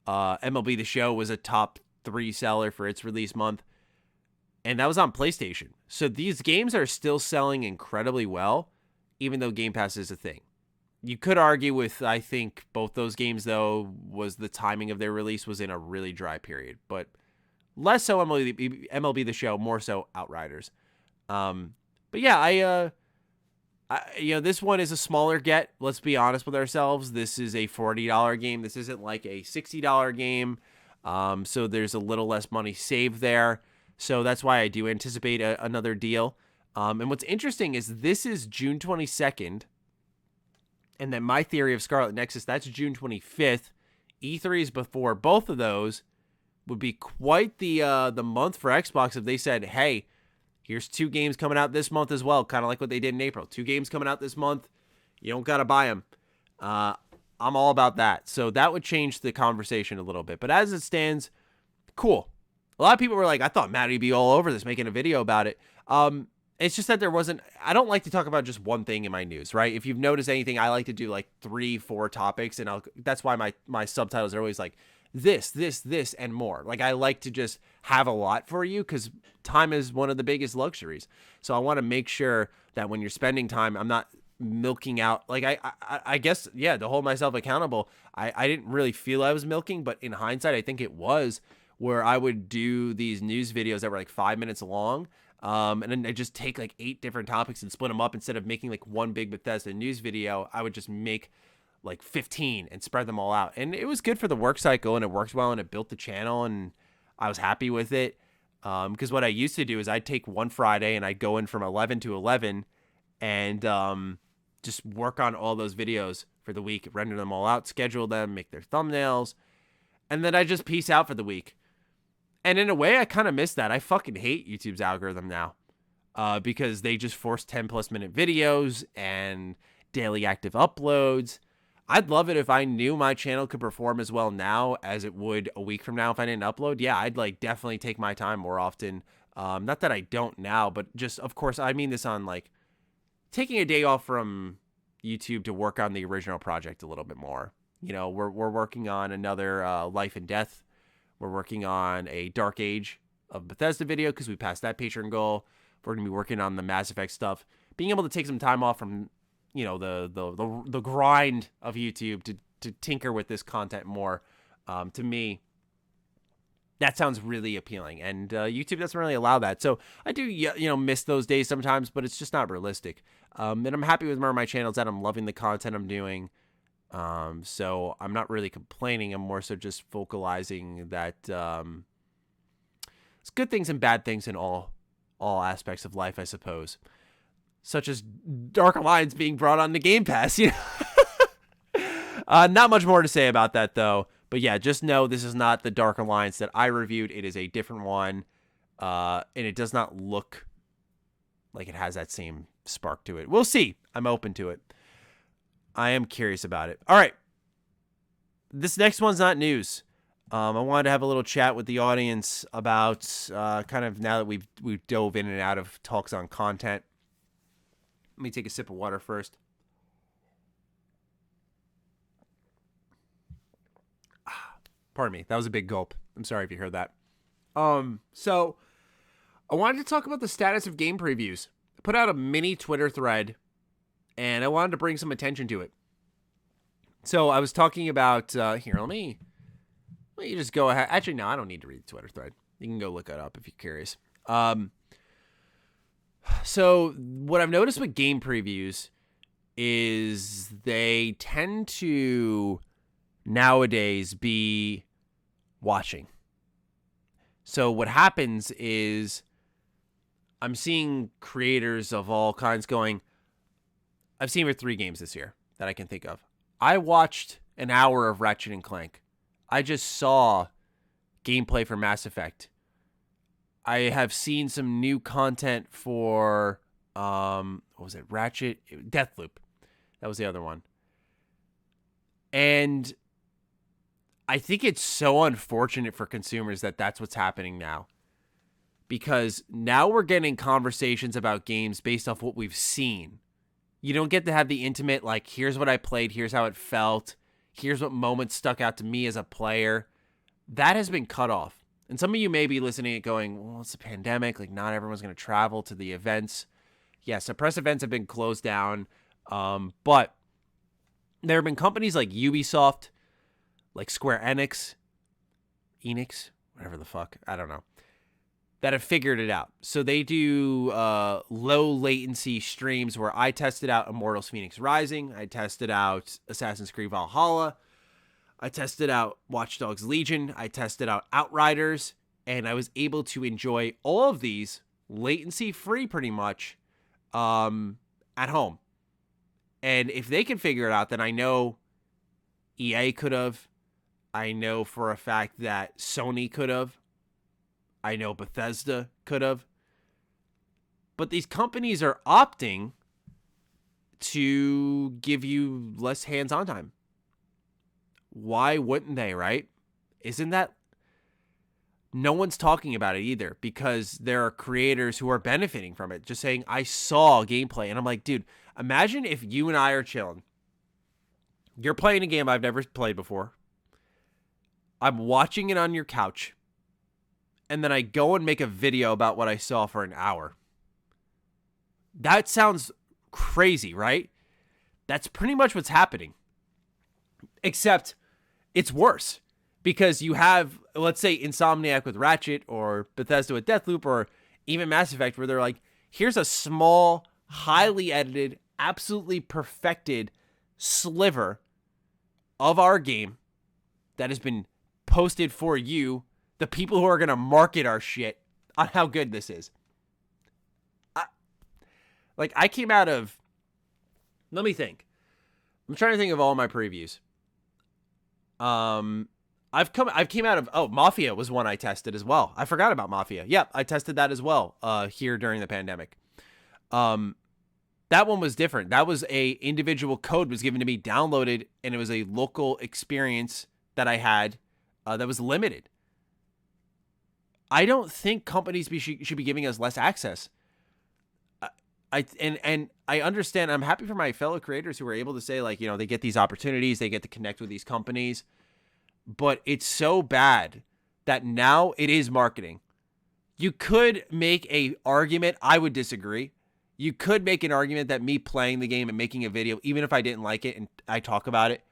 MLB The Show was a top 3 seller for its release month. And that was on PlayStation. So these games are still selling incredibly well, even though Game Pass is a thing. You could argue with, I think, both those games, though, was the timing of their release was in a really dry period. But less so MLB The Show, more so Outriders. But yeah, this one is a smaller get. Let's be honest with ourselves. This is a $40 game. This isn't like a $60 game. So there's a little less money saved there. So that's why I do anticipate another deal. And what's interesting is this is June 22nd. And then my theory of Scarlet Nexus, that's June 25th. E3 is before both of those. Would be quite the month for Xbox if they said, hey, here's 2 games coming out this month as well. Kind of like what they did in April. 2 games coming out this month. You don't got to buy them. I'm all about that. So that would change the conversation a little bit. But as it stands, cool. A lot of people were like, I thought Matty would be all over this, making a video about it. It's just that there wasn't, I don't like to talk about just one thing in my news, right? If you've noticed anything, I like to do like 3-4 topics, and that's why my subtitles are always like this, and more. Like I like to just have a lot for you because time is one of the biggest luxuries. So I want to make sure that when you're spending time, I'm not milking out. Like I guess, yeah, to hold myself accountable, I didn't really feel I was milking, but in hindsight, I think it was, where I would do these news videos that were like 5 minutes long. And then I just take like 8 different topics and split them up. Instead of making like one big Bethesda news video, I would just make like 15 and spread them all out. And it was good for the work cycle, and it worked well, and it built the channel, and I was happy with it. Because what I used to do is I'd take one Friday and I'd go in from 11 to 11 and just work on all those videos for the week, render them all out, schedule them, make their thumbnails, and then I just peace out for the week. And in a way, I kind of miss that. I fucking hate YouTube's algorithm now because they just force 10+ minute videos and daily active uploads. I'd love it if I knew my channel could perform as well now as it would a week from now if I didn't upload. Yeah, I'd like definitely take my time more often. Not that I don't now, but just, of course, I mean this on like taking a day off from YouTube to work on the original project a little bit more. You know, we're working on another Life and Death. We're working on a Dark Age of Bethesda video because we passed that Patreon goal. We're going to be working on the Mass Effect stuff. Being able to take some time off from, you know, the grind of YouTube to tinker with this content more, to me, that sounds really appealing. And YouTube doesn't really allow that. So I do, miss those days sometimes, but it's just not realistic. And I'm happy with where my channel's at. I'm loving the content I'm doing. So I'm not really complaining. I'm more so just vocalizing that it's good things and bad things in all aspects of life, I suppose. Such as Dark Alliance being brought on the Game Pass, Not much more to say about that, though. But yeah, just know this is not the Dark Alliance that I reviewed. It is a different one, and it does not look like it has that same spark to it. We'll see. I'm open to it. I am curious about it. All right. This next one's not news. I wanted to have a little chat with the audience about kind of now that we've dove in and out of talks on content. Let me take a sip of water first. Pardon me. That was a big gulp. I'm sorry if you heard that. So I wanted to talk about the status of game previews. I put out a mini Twitter thread, and I wanted to bring some attention to it. So I was talking about, here, let me just go ahead. Actually, no, I don't need to read the Twitter thread. You can go look it up if you're curious. So what I've noticed with game previews is they tend to nowadays be watching. So what happens is I'm seeing creators of all kinds going, I've seen for 3 games this year that I can think of. I watched an hour of Ratchet and Clank. I just saw gameplay for Mass Effect. I have seen some new content for, what was it? Ratchet? Deathloop. That was the other one. And I think it's so unfortunate for consumers that that's what's happening now. Because now we're getting conversations about games based off what we've seen. You don't get to have the intimate, like, here's what I played, here's how it felt, here's what moments stuck out to me as a player. That has been cut off. And some of you may be listening and going, well, it's a pandemic, like, not everyone's going to travel to the events. Yes, suppressed events have been closed down, but there have been companies like Ubisoft, like Square Enix, whatever the fuck, I don't know, that have figured it out. So they do low latency streams where I tested out Immortals Phoenix Rising. I tested out Assassin's Creed Valhalla. I tested out Watch Dogs Legion. I tested out Outriders. And I was able to enjoy all of these latency free pretty much at home. And if they can figure it out, then I know EA could have. I know for a fact that Sony could have. I know Bethesda could have. But these companies are opting to give you less hands-on time. Why wouldn't they, right? Isn't that... No one's talking about it either because there are creators who are benefiting from it. Just saying, I saw gameplay. And I'm like, dude, imagine if you and I are chilling. You're playing a game I've never played before. I'm watching it on your couch. And then I go and make a video about what I saw for an hour. That sounds crazy, right? That's pretty much what's happening. Except it's worse. Because you have, let's say, Insomniac with Ratchet, or Bethesda with Deathloop, or even Mass Effect, where they're like, here's a small, highly edited, absolutely perfected sliver of our game that has been posted for you, the people who are going to market our shit, on how good this is. I came out of, let me think. I'm trying to think of all my previews. I've came out of, Mafia was one I tested as well. I forgot about Mafia. Yeah, I tested that as well here during the pandemic. That one was different. That was a individual code was given to me, downloaded, and it was a local experience that I had that was limited. I don't think companies should be giving us less access. I understand. I'm happy for my fellow creators who are able to say, like, they get these opportunities, they get to connect with these companies. But it's so bad that now it is marketing. You could make an argument. I would disagree. You could make an argument that me playing the game and making a video, even if I didn't like it and I talk about it,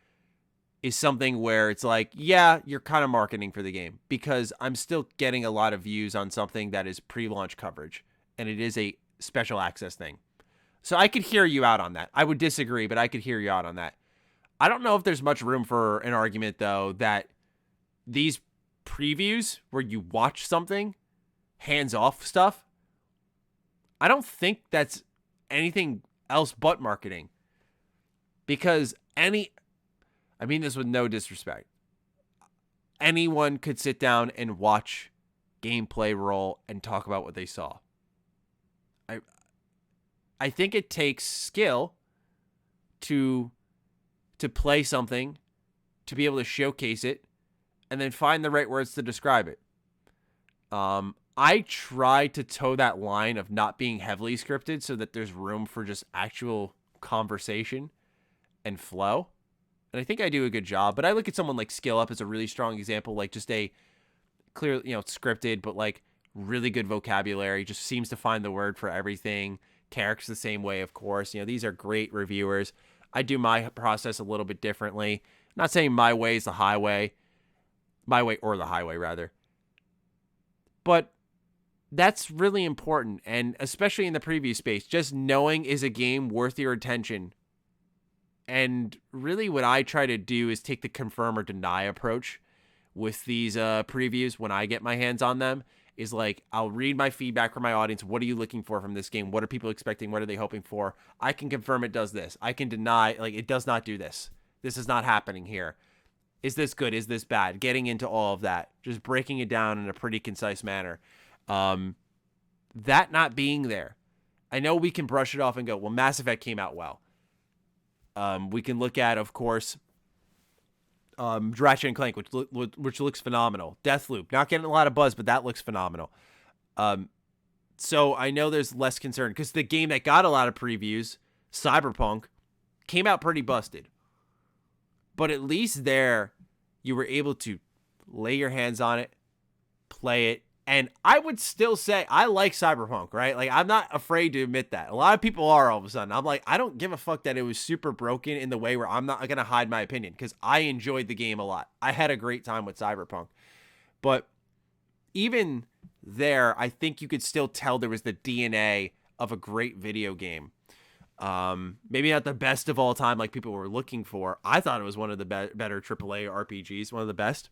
is something where it's like, yeah, you're kind of marketing for the game, because I'm still getting a lot of views on something that is pre-launch coverage, and it is a special access thing. So I could hear you out on that. I would disagree, but I could hear you out on that. I don't know if there's much room for an argument, though, that these previews where you watch something, hands-off stuff, I don't think that's anything else but marketing. Because I mean this with no disrespect, anyone could sit down and watch gameplay roll and talk about what they saw. I think it takes skill to play something, to be able to showcase it, and then find the right words to describe it. I try to toe that line of not being heavily scripted so that there's room for just actual conversation and flow. And I think I do a good job, but I look at someone like Skill Up as a really strong example, like just a clear, scripted, but like really good vocabulary, just seems to find the word for everything. Karak's the same way, of course. These are great reviewers. I do my process a little bit differently. I'm not saying my way is the highway. My way or the highway, rather. But that's really important, and especially in the preview space, just knowing, is a game worth your attention? And really what I try to do is take the confirm or deny approach with these previews when I get my hands on them. Is like, I'll read my feedback from my audience. What are you looking for from this game? What are people expecting? What are they hoping for? I can confirm it does this. I can deny, like, it does not do this. This is not happening here. Is this good? Is this bad? Getting into all of that. Just breaking it down in a pretty concise manner. That not being there. I know we can brush it off and go, well, Mass Effect came out well. We can look at, of course, Ratchet and Clank, which looks phenomenal. Deathloop, not getting a lot of buzz, but that looks phenomenal. So I know there's less concern because the game that got a lot of previews, Cyberpunk, came out pretty busted. But at least there, you were able to lay your hands on it, play it. And I would still say I like Cyberpunk, right? Like, I'm not afraid to admit that. A lot of people are all of a sudden. I'm like, I don't give a fuck that it was super broken in the way where I'm not going to hide my opinion because I enjoyed the game a lot. I had a great time with Cyberpunk. But even there, I think you could still tell there was the DNA of a great video game. Maybe not the best of all time like people were looking for. I thought it was one of the better AAA RPGs, one of the best.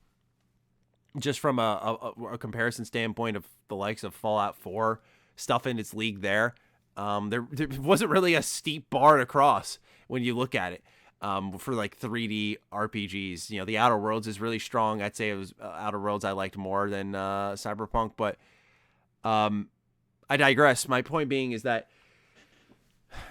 Just from a comparison standpoint of the likes of Fallout 4, stuff in its league there. There wasn't really a steep bar to cross when you look at it for like 3D RPGs. You know, the Outer Worlds is really strong. I'd say it was Outer Worlds I liked more than Cyberpunk, but I digress. My point being is that,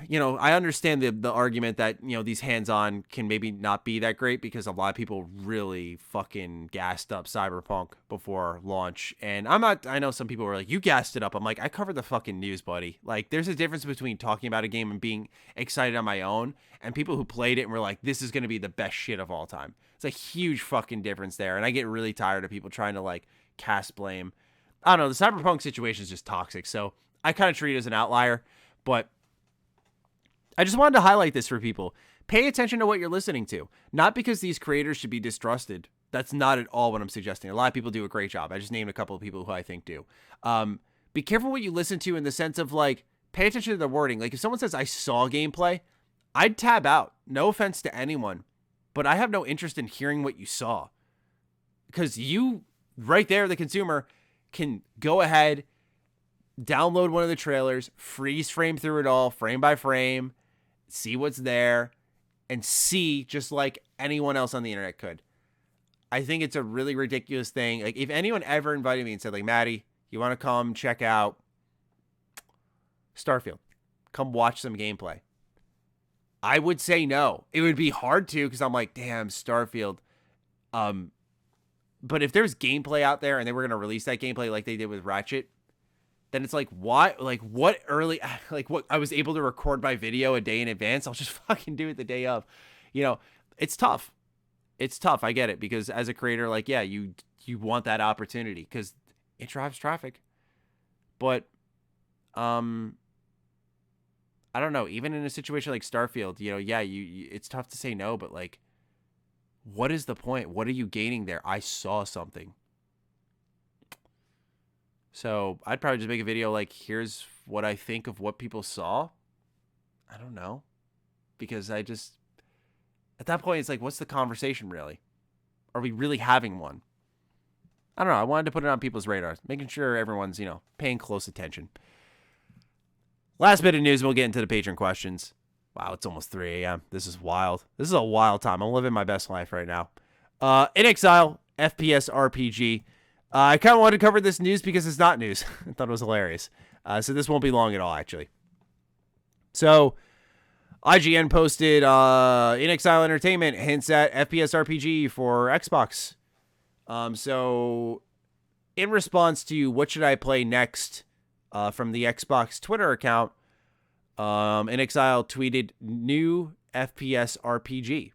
you know, I understand the argument that, you know, these hands-on can maybe not be that great because a lot of people really fucking gassed up Cyberpunk before launch. And I know some people were like, you gassed it up. I'm like, I covered the fucking news, buddy. Like, there's a difference between talking about a game and being excited on my own and people who played it and were like, this is going to be the best shit of all time. It's a huge fucking difference there. And I get really tired of people trying to like cast blame. I don't know. The Cyberpunk situation is just toxic. So I kind of treat it as an outlier, but I just wanted to highlight this for people. Pay attention to what you're listening to. Not because these creators should be distrusted. That's not at all what I'm suggesting. A lot of people do a great job. I just named a couple of people who I think do. Be careful what you listen to in the sense of, like, pay attention to the wording. Like, if someone says, I saw gameplay, I'd tab out. No offense to anyone. But I have no interest in hearing what you saw. Because you, right there, the consumer, can go ahead, download one of the trailers, freeze frame through it all, frame by frame, see what's there, and see just like anyone else on the internet could. I think it's a really ridiculous thing. Like, if anyone ever invited me and said, like, Maddie, you want to come check out Starfield? Come watch some gameplay. I would say no. It would be hard to because I'm like, damn, Starfield. But if there's gameplay out there and they were going to release that gameplay like they did with Ratchet, then it's like, why? Like, what early, like, what I was able to record my video a day in advance, I'll just fucking do it the day of. You know, it's tough. It's tough. I get it because as a creator, like, yeah, you want that opportunity because it drives traffic. But, I don't know. Even in a situation like Starfield, you know, yeah, it's tough to say no, but like, what is the point? What are you gaining there? I saw something. So I'd probably just make a video like, here's what I think of what people saw. I don't know. Because at that point, it's like, what's the conversation really? Are we really having one? I don't know. I wanted to put it on people's radars, making sure everyone's, you know, paying close attention. Last bit of news, we'll get into the patron questions. Wow, it's almost 3 a.m. This is wild. This is a wild time. I'm living my best life right now. inXile, FPS RPG. I kind of wanted to cover this news because it's not news. I thought it was hilarious. So this won't be long at all, actually. So IGN posted inXile Entertainment hints at FPS RPG for Xbox. So in response to what should I play next from the Xbox Twitter account, inXile tweeted new FPS RPG.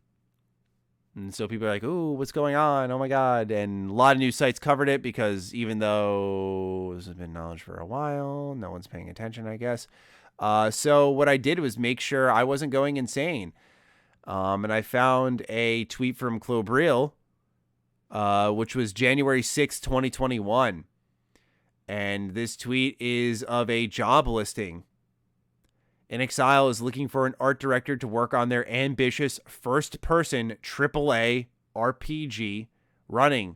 And so people are like, ooh, what's going on? Oh my God. And a lot of news sites covered it because even though this has been knowledge for a while, no one's paying attention, I guess. So what I did was make sure I wasn't going insane. And I found a tweet from Clobril, which was January 6th, 2021. And this tweet is of a job listing. inXile is looking for an art director to work on their ambitious first-person AAA RPG running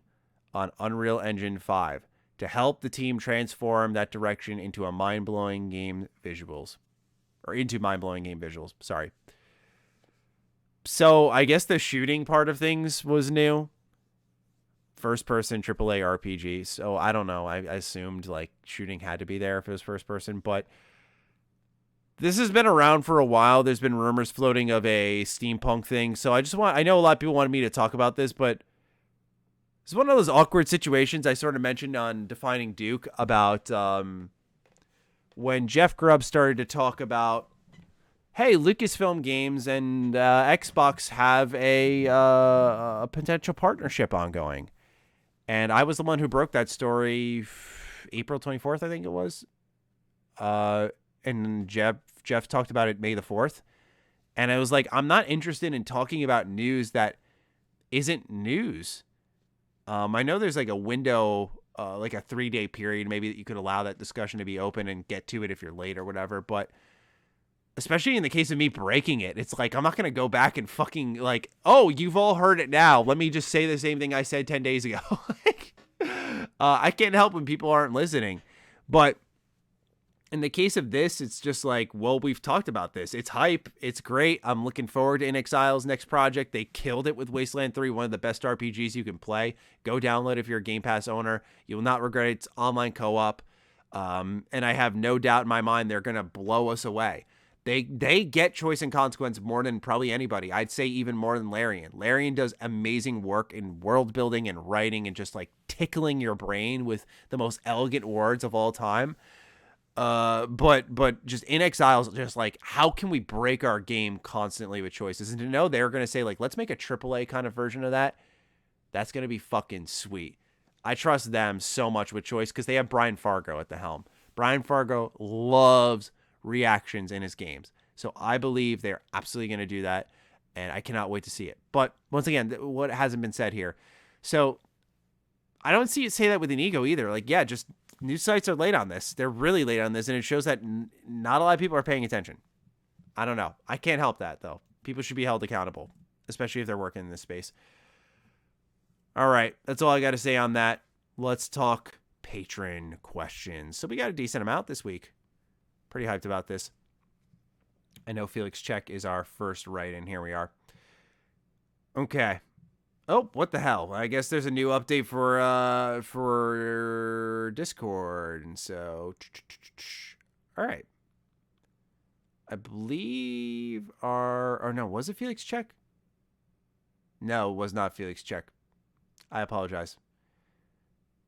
on Unreal Engine 5 to help the team transform that direction into mind-blowing game visuals. Sorry. So I guess the shooting part of things was new. First-person AAA RPG. So I don't know. I assumed like shooting had to be there if it was first-person, but This has been around for a while. There's been rumors floating of a steampunk thing. So I know a lot of people wanted me to talk about this, but it's one of those awkward situations I sort of mentioned on Defining Duke about when Jeff Grubb started to talk about, hey, Lucasfilm Games and Xbox have a potential partnership ongoing. And I was the one who broke that story April 24th, I think it was. And Jeff talked about it May the 4th. And I was like, I'm not interested in talking about news that isn't news. I know there's like a window, like a 3-day period, maybe that you could allow that discussion to be open and get to it if you're late or whatever. But especially in the case of me breaking it, it's like, I'm not going to go back and fucking like, oh, you've all heard it now. Let me just say the same thing I said 10 days ago. I can't help when people aren't listening. But in the case of this, it's just like, well, we've talked about this. It's hype. It's great. I'm looking forward to inXile's next project. They killed it with Wasteland 3, one of the best RPGs you can play. Go download if you're a Game Pass owner. You will not regret it. It's online co-op. And I have no doubt in my mind they're going to blow us away. They get choice and consequence more than probably anybody. I'd say even more than Larian. Larian does amazing work in world building and writing and just like tickling your brain with the most elegant words of all time. But just inXile's just like, how can we break our game constantly with choices? And to know they're going to say like, let's make a AAA kind of version of that. That's going to be fucking sweet. I trust them so much with choice because they have Brian Fargo at the helm. Brian Fargo loves reactions in his games. So I believe they're absolutely going to do that. And I cannot wait to see it. But once again, what hasn't been said here. So I don't see it say that with an ego either. Like, yeah, just news sites are late on this. They're really late on this. And it shows that not a lot of people are paying attention. I don't know. I can't help that though. People should be held accountable, especially if they're working in this space. All right. That's all I got to say on that. Let's talk patron questions. So we got a decent amount this week. Pretty hyped about this. I know Felix Check is our first write-in. Here we are. Okay. Oh, what the hell? I guess there's a new update for Discord. And so, all right. I believe was it Felix Check? No, it was not Felix Check. I apologize.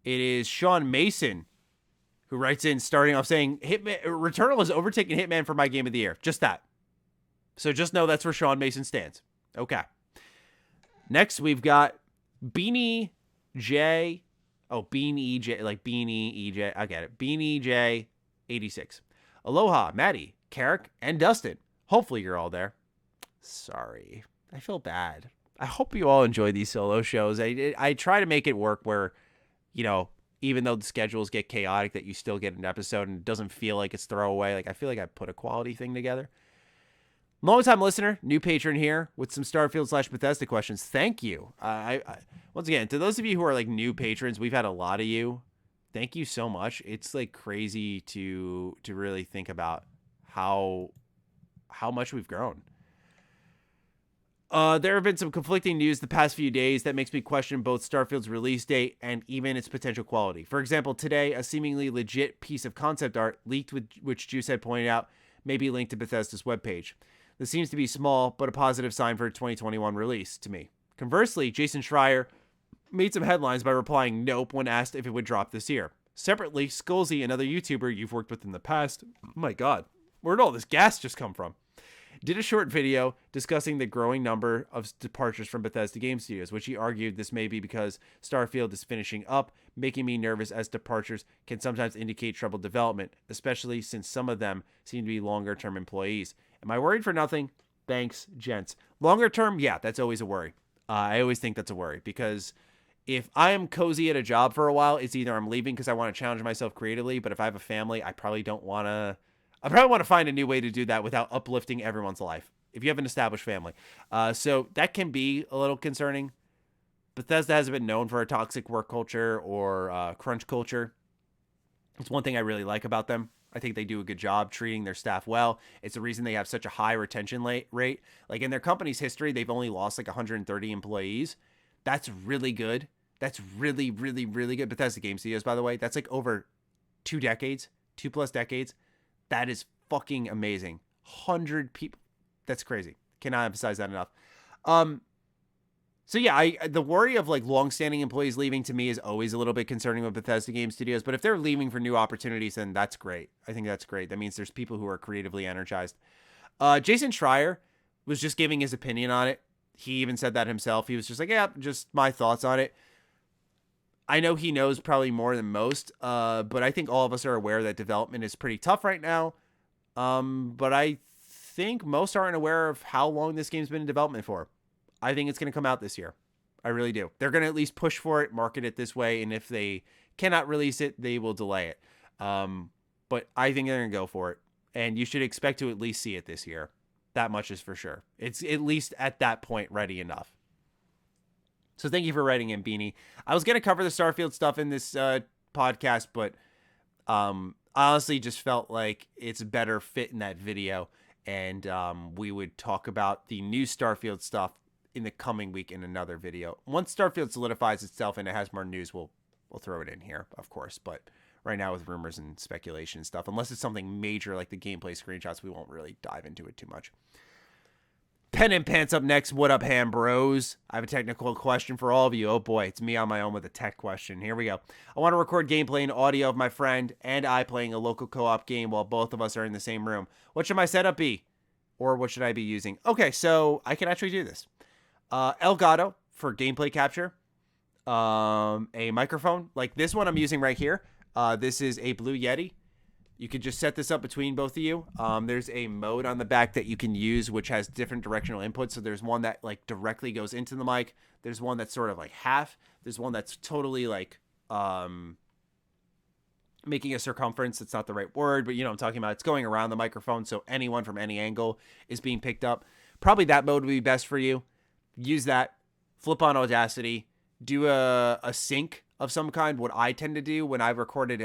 It is Sean Mason who writes in starting off saying, Returnal has overtaken Hitman for my game of the year. Just that. So just know that's where Sean Mason stands. Okay. Next, we've got Beanie J. Oh, Beanie J, like Beanie EJ. I get it. Beanie J 86. Aloha, Maddie, Karak, and Dustin. Hopefully you're all there. Sorry. I feel bad. I hope you all enjoy these solo shows. I try to make it work where, you know, even though the schedules get chaotic, that you still get an episode and it doesn't feel like it's throwaway. Like, I feel like I put a quality thing together. Long-time listener, new patron here with some Starfield/Bethesda questions. Thank you. I once again, to those of you who are like new patrons, we've had a lot of you. Thank you so much. It's like crazy to really think about how much we've grown. There have been some conflicting news the past few days that makes me question both Starfield's release date and even its potential quality. For example, today, a seemingly legit piece of concept art leaked, which Juice had pointed out may be linked to Bethesda's webpage. This seems to be small, but a positive sign for a 2021 release to me. Conversely, Jason Schreier made some headlines by replying nope when asked if it would drop this year. Separately, Skullsy, another YouTuber you've worked with in the past, oh my god, where'd all this gas just come from? Did a short video discussing the growing number of departures from Bethesda Game Studios, which he argued this may be because Starfield is finishing up, making me nervous as departures can sometimes indicate troubled development, especially since some of them seem to be longer-term employees. Am I worried for nothing? Thanks, gents. Longer term, yeah, that's always a worry. I always think that's a worry because if I am cozy at a job for a while, it's either I'm leaving because I want to challenge myself creatively, but if I have a family, I probably want to find a new way to do that without uplifting everyone's life. If you have an established family. So that can be a little concerning. Bethesda hasn't been known for a toxic work culture or crunch culture. It's one thing I really like about them. I think they do a good job treating their staff well. It's the reason they have such a high retention rate. Like in their company's history, they've only lost like 130 employees. That's really good. That's really, really, really good. Bethesda Game Studios, by the way, that's like over 2 plus decades. That is fucking amazing. 100 people. That's crazy. Cannot emphasize that enough. So yeah, the worry of like long-standing employees leaving to me is always a little bit concerning with Bethesda Game Studios, but if they're leaving for new opportunities, then that's great. I think that's great. That means there's people who are creatively energized. Jason Schreier was just giving his opinion on it. He even said that himself. He was just like, yeah, just my thoughts on it. I know he knows probably more than most, but I think all of us are aware that development is pretty tough right now. But I think most aren't aware of how long this game's been in development for. I think it's going to come out this year. I really do. They're going to at least push for it, market it this way, and if they cannot release it, they will delay it. But I think they're going to go for it, and you should expect to at least see it this year. That much is for sure. It's at least at that point ready enough. So thank you for writing in, Beanie. I was going to cover the Starfield stuff in this podcast, but I honestly just felt like it's a better fit in that video, and we would talk about the new Starfield stuff in the coming week in another video. Once Starfield solidifies itself and it has more news, we'll throw it in here, of course. But right now with rumors and speculation and stuff, unless it's something major like the gameplay screenshots, we won't really dive into it too much. Pen and Pants up next. What up, Ham Bros? I have a technical question for all of you. Oh boy, it's me on my own with a tech question. Here we go. I want to record gameplay and audio of my friend and I playing a local co-op game while both of us are in the same room. What should my setup be? Or what should I be using? Okay, so I can actually do this. Elgato for gameplay capture, a microphone like this one I'm using right here. This is a Blue Yeti. You could just set this up between both of you. There's a mode on the back that you can use, which has different directional inputs. So there's one that like directly goes into the mic. There's one that's sort of like half. There's one that's totally like making a circumference. It's not the right word, but you know what I'm talking about. It's going around the microphone, so anyone from any angle is being picked up. Probably that mode would be best for you. Use that, flip on Audacity, do a sync of some kind. What I tend to do when I've recorded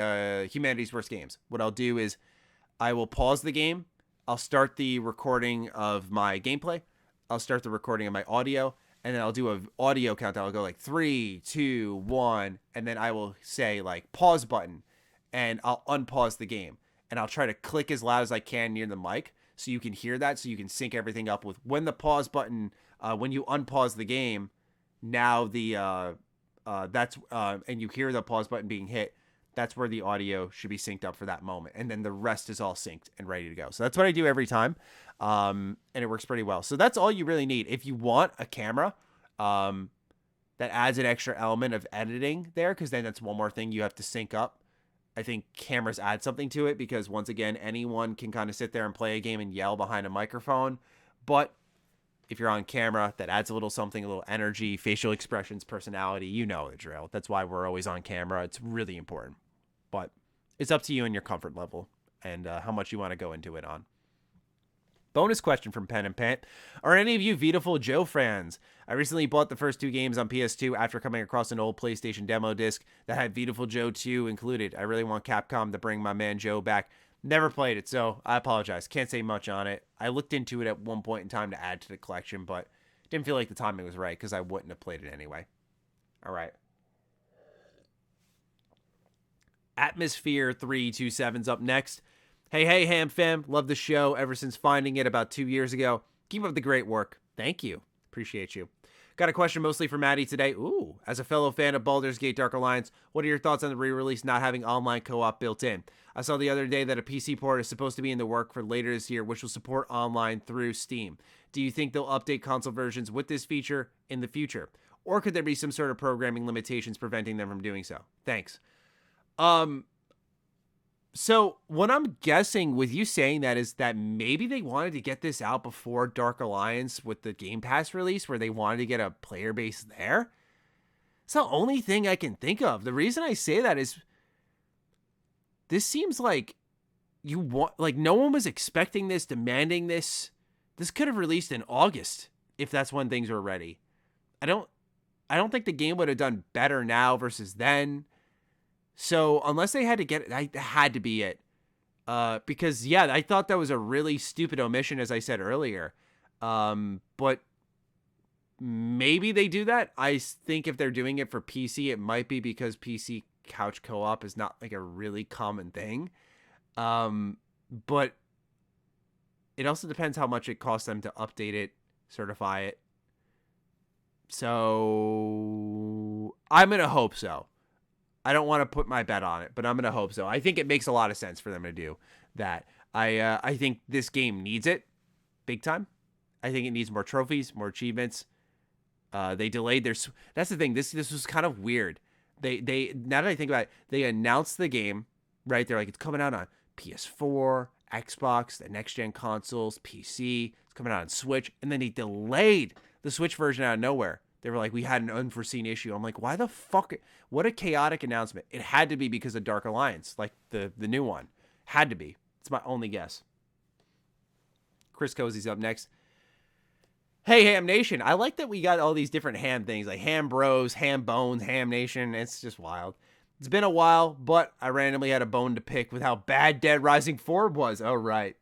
Humanity's Worst Games, what I'll do is I will pause the game. I'll start the recording of my gameplay. I'll start the recording of my audio, and then I'll do an audio countdown. I'll go like 3, 2, 1, and then I will say like pause button, and I'll unpause the game. And I'll try to click as loud as I can near the mic so you can hear that, so you can sync everything up with when the pause button, when you unpause the game, now the and you hear the pause button being hit, that's where the audio should be synced up for that moment. And then the rest is all synced and ready to go. So that's what I do every time. And it works pretty well. So that's all you really need. If you want a camera, that adds an extra element of editing there, because then that's one more thing you have to sync up. I think cameras add something to it because, once again, anyone can kind of sit there and play a game and yell behind a microphone. But if you're on camera, that adds a little something, a little energy, facial expressions, personality. You know the drill. That's why we're always on camera. It's really important. But it's up to you and your comfort level and how much you want to go into it on. Bonus question from Pen and Pant. Are any of you Beautiful Joe fans? I recently bought the first 2 games on PS2 after coming across an old PlayStation demo disc that had Beautiful Joe 2 included. I really want Capcom to bring my man Joe back. Never played it, so I apologize. Can't say much on it. I looked into it at one point in time to add to the collection, but didn't feel like the timing was right because I wouldn't have played it anyway. All right. Atmosphere 327's up next. Hey, Ham fam. Love the show ever since finding it about 2 years ago. Keep up the great work. Thank you. Appreciate you. Got a question mostly for Maddie today. Ooh, as a fellow fan of Baldur's Gate Dark Alliance, what are your thoughts on the re-release not having online co-op built in? I saw the other day that a PC port is supposed to be in the work for later this year, which will support online through Steam. Do you think they'll update console versions with this feature in the future? Or could there be some sort of programming limitations preventing them from doing so? Thanks. So what I'm guessing with you saying that is that maybe they wanted to get this out before Dark Alliance with the Game Pass release, where they wanted to get a player base there. It's the only thing I can think of. The reason I say that is this seems like no one was expecting this, demanding this. This could have released in August if that's when things were ready. I don't think the game would have done better now versus then. So unless they had to get it, that had to be it. Because, yeah, I thought that was a really stupid omission, as I said earlier. But maybe they do that. I think if they're doing it for PC, it might be because PC couch co-op is not like a really common thing. But it also depends how much it costs them to update it, certify it. So I'm going to hope so. I don't want to put my bet on it, but I'm going to hope so. I think it makes a lot of sense for them to do that. I think this game needs it big time. I think it needs more trophies, more achievements. They delayed their... That's the thing. This was kind of weird. They now that I think about it, they announced the game, right? They're like, it's coming out on PS4, Xbox, the next-gen consoles, PC. It's coming out on Switch. And then they delayed the Switch version out of nowhere. They were like, we had an unforeseen issue. I'm like, why the fuck? What a chaotic announcement. It had to be because of Dark Alliance, like the new one. Had to be. It's my only guess. Chris Cozy's up next. Hey, Ham Nation. I like that we got all these different ham things, like Ham Bros, Ham Bones, Ham Nation. It's just wild. It's been a while, but I randomly had a bone to pick with how bad Dead Rising 4 was. Oh, right.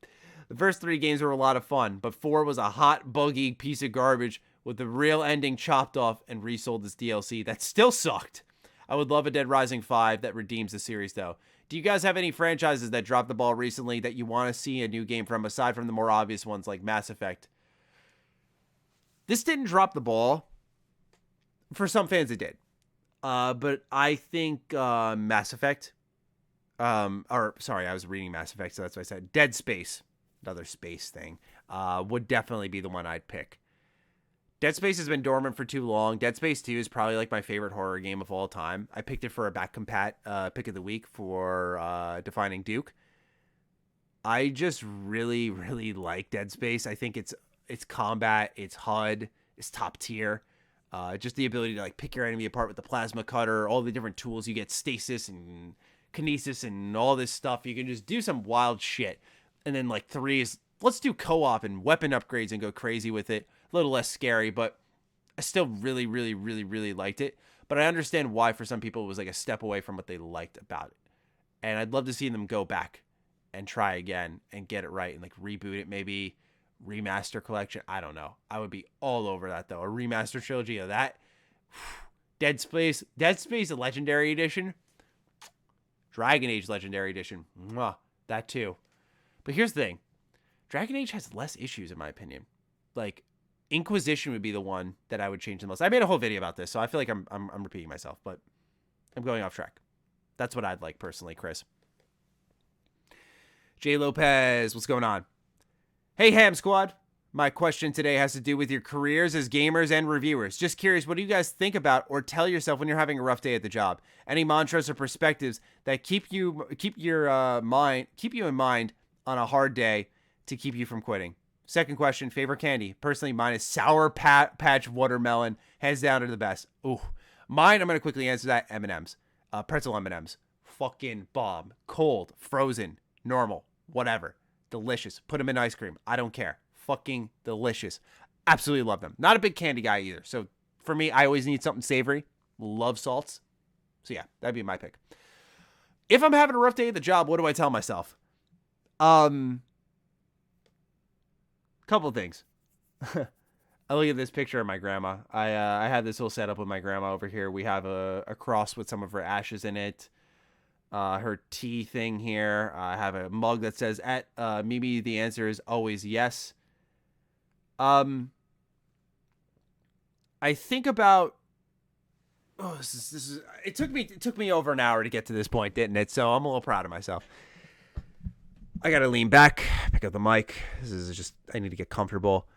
The first 3 games were a lot of fun, but 4 was a hot, buggy piece of garbage with the real ending chopped off and resold as DLC. That still sucked. I would love a Dead Rising 5 that redeems the series, though. Do you guys have any franchises that dropped the ball recently that you want to see a new game from, aside from the more obvious ones like Mass Effect? This didn't drop the ball. For some fans, it did. But I think Mass Effect... sorry, I was reading Mass Effect, so that's what I said. Dead Space, another space thing, would definitely be the one I'd pick. Dead Space has been dormant for too long. Dead Space 2 is probably like my favorite horror game of all time. I picked it for a back compat pick of the week for Defining Duke. I just really, really like Dead Space. I think it's combat, its HUD, it's top tier. Just the ability to like pick your enemy apart with the plasma cutter, all the different tools you get, stasis and kinesis and all this stuff. You can just do some wild shit. And then like 3 is, let's do co-op and weapon upgrades and go crazy with it. A little less scary, but I still really, really, really, really liked it. But I understand why for some people it was like a step away from what they liked about it. And I'd love to see them go back and try again and get it right and like reboot it, maybe remaster collection. I don't know. I would be all over that though. A remaster trilogy of that. Dead Space Legendary Edition. Dragon Age Legendary Edition. Mwah, that too. But here's the thing. Dragon Age has less issues in my opinion. Like Inquisition would be the one that I would change the most. I made a whole video about this, so I feel like I'm repeating myself, but I'm going off track. That's what I'd like personally, Chris. Jay Lopez, what's going on? Hey, Ham Squad. My question today has to do with your careers as gamers and reviewers. Just curious, what do you guys think about or tell yourself when you're having a rough day at the job? Any mantras or perspectives that keep you in mind on a hard day to keep you from quitting? Second question, favorite candy. Personally, mine is Sour Patch Watermelon. Hands down to the best. Ooh. Mine, I'm going to quickly answer that, M&M's. Pretzel M&M's. Fucking bomb. Cold. Frozen. Normal. Whatever. Delicious. Put them in ice cream. I don't care. Fucking delicious. Absolutely love them. Not a big candy guy either. So for me, I always need something savory. Love salts. So yeah, that'd be my pick. If I'm having a rough day at the job, what do I tell myself? Couple of things. I look at this picture of my grandma. I had this whole setup with my grandma over here. We have a cross with some of her ashes in it. Her tea thing here. I have a mug that says, at Mimi, the answer is always yes. I think about, this is it took me over an hour to get to this point, didn't it? So I'm a little proud of myself. I gotta lean back, pick up the mic. This is just, I need to get comfortable.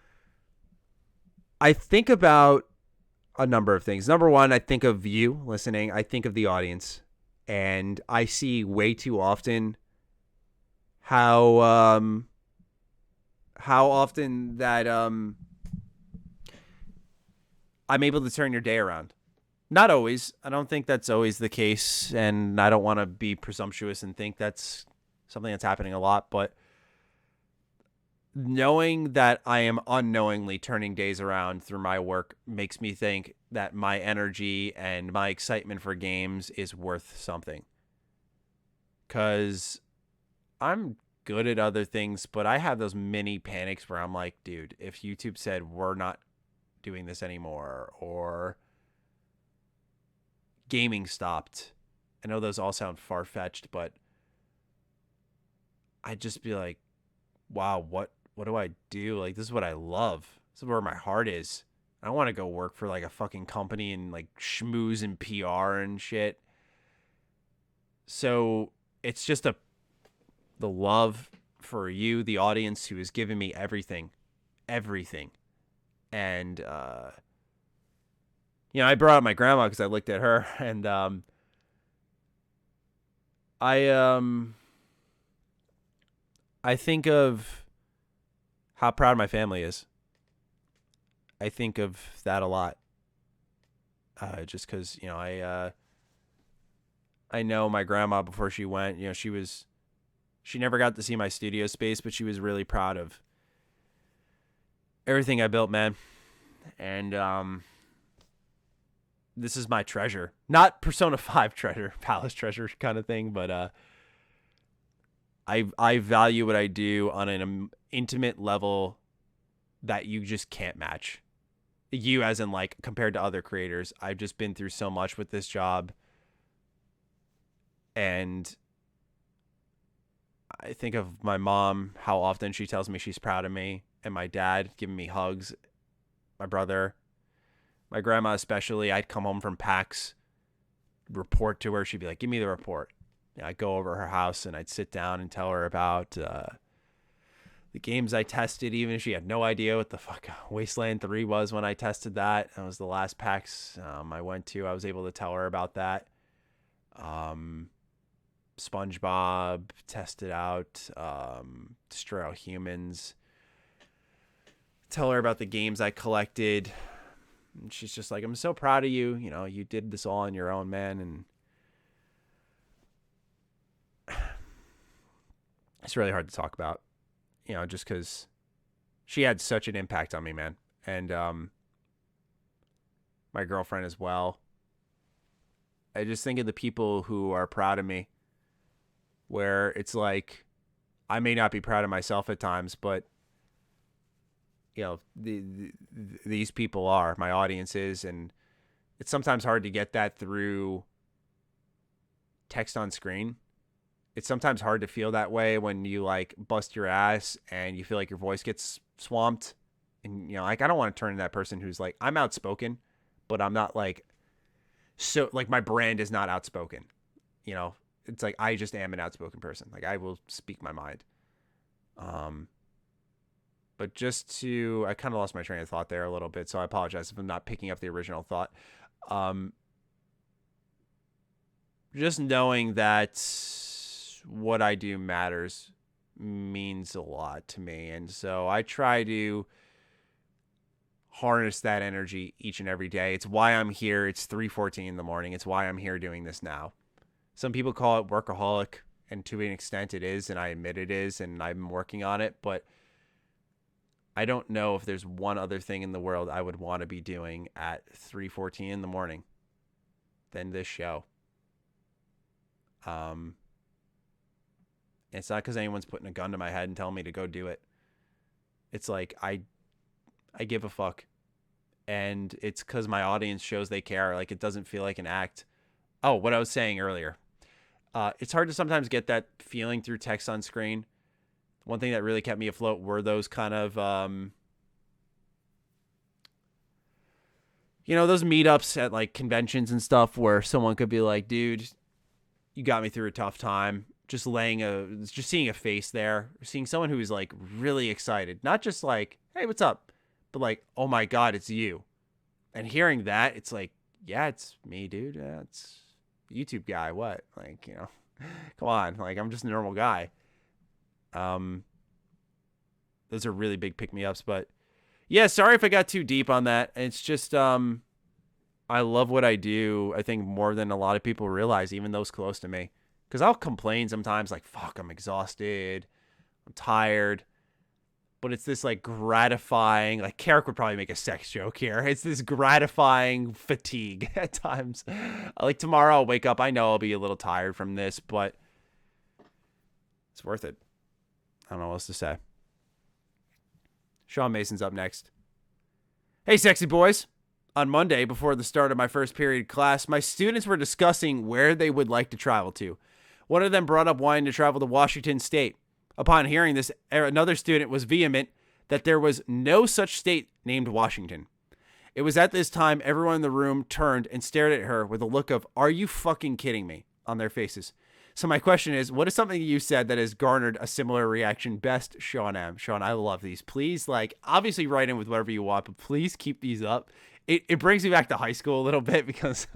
I think about a number of things. Number one, I think of you listening. I think of the audience. And I see way too often how often that I'm able to turn your day around. Not always. I don't think that's always the case, and I don't want to be presumptuous and think that's something that's happening a lot, but knowing that I am unknowingly turning days around through my work makes me think that my energy and my excitement for games is worth something. 'Cause I'm good at other things, but I have those mini panics where I'm like, dude, if YouTube said we're not doing this anymore, or gaming stopped, I know those all sound far-fetched, but I'd just be like, wow, what do I do? Like, this is what I love. This is where my heart is. I don't want to go work for like a fucking company and like schmooze and PR and shit. So it's just the love for you, the audience, who has given me everything. And, I brought up my grandma because I looked at her, and I think of how proud my family is. I think of that a lot. Just because, I know my grandma before she went, she never got to see my studio space, but she was really proud of everything I built, man. And this is my treasure. Not Persona 5 treasure, Palace treasure kind of thing, but I value what I do on an intimate level that you just can't match. You as in, like, compared to other creators. I've just been through so much with this job. And I think of my mom, how often she tells me she's proud of me, and my dad giving me hugs, my brother, my grandma especially. I'd come home from PAX, report to her. She'd be like, give me the report. I'd go over her house and I'd sit down and tell her about the games I tested, even if she had no idea what the fuck Wasteland 3 was when I tested that. That was the last PAX I went to. I was able to tell her about that. SpongeBob, tested out, Destroy All Humans. Tell her about the games I collected. And she's just like, I'm so proud of you. You did this all on your own, man. And it's really hard to talk about, just because she had such an impact on me, man. And my girlfriend as well. I just think of the people who are proud of me, where it's like, I may not be proud of myself at times, but these people are, my audience is, and it's sometimes hard to get that through text on screen. It's sometimes hard to feel that way when you like bust your ass and you feel like your voice gets swamped. And, like, I don't want to turn into that person who's like, I'm outspoken, but I'm not like, so like my brand is not outspoken. It's like, I just am an outspoken person. Like, I will speak my mind. But I kind of lost my train of thought there a little bit. So I apologize if I'm not picking up the original thought. Just knowing that what I do matters means a lot to me. And so I try to harness that energy each and every day. It's why I'm here. It's 3:14 in the morning. It's why I'm here doing this now. Some people call it workaholic, and to an extent it is, and I admit it is, and I'm working on it, but I don't know if there's one other thing in the world I would want to be doing at 3:14 in the morning than this show. It's not because anyone's putting a gun to my head and telling me to go do it. It's like, I give a fuck. And it's because my audience shows they care. Like, it doesn't feel like an act. Oh, what I was saying earlier. It's hard to sometimes get that feeling through text on screen. One thing that really kept me afloat were those kind of, those meetups at like conventions and stuff where someone could be like, dude, you got me through a tough time. Just seeing a face there, seeing someone who is like really excited, not just like, hey, what's up? But like, oh my God, it's you. And hearing that, it's like, yeah, it's me, dude. Yeah, it's YouTube guy. What? Like, come on. Like, I'm just a normal guy. Those are really big pick-me-ups, but yeah, sorry if I got too deep on that. It's just, I love what I do. I think more than a lot of people realize, even those close to me. Because I'll complain sometimes like, fuck, I'm exhausted. I'm tired. But it's this like gratifying, like Karak would probably make a sex joke here. It's this gratifying fatigue at times. Like tomorrow I'll wake up. I know I'll be a little tired from this, but it's worth it. I don't know what else to say. Sean Mason's up next. Hey, sexy boys. On Monday, before the start of my first period class, my students were discussing where they would like to travel to. One of them brought up wanting to travel to Washington State. Upon hearing this, another student was vehement that there was no such state named Washington. It was at this time everyone in the room turned and stared at her with a look of, "Are you fucking kidding me?" on their faces. So my question is, what is something you said that has garnered a similar reaction? Best, Sean M. Sean, I love these. Please, obviously write in with whatever you want, but please keep these up. It brings me back to high school a little bit because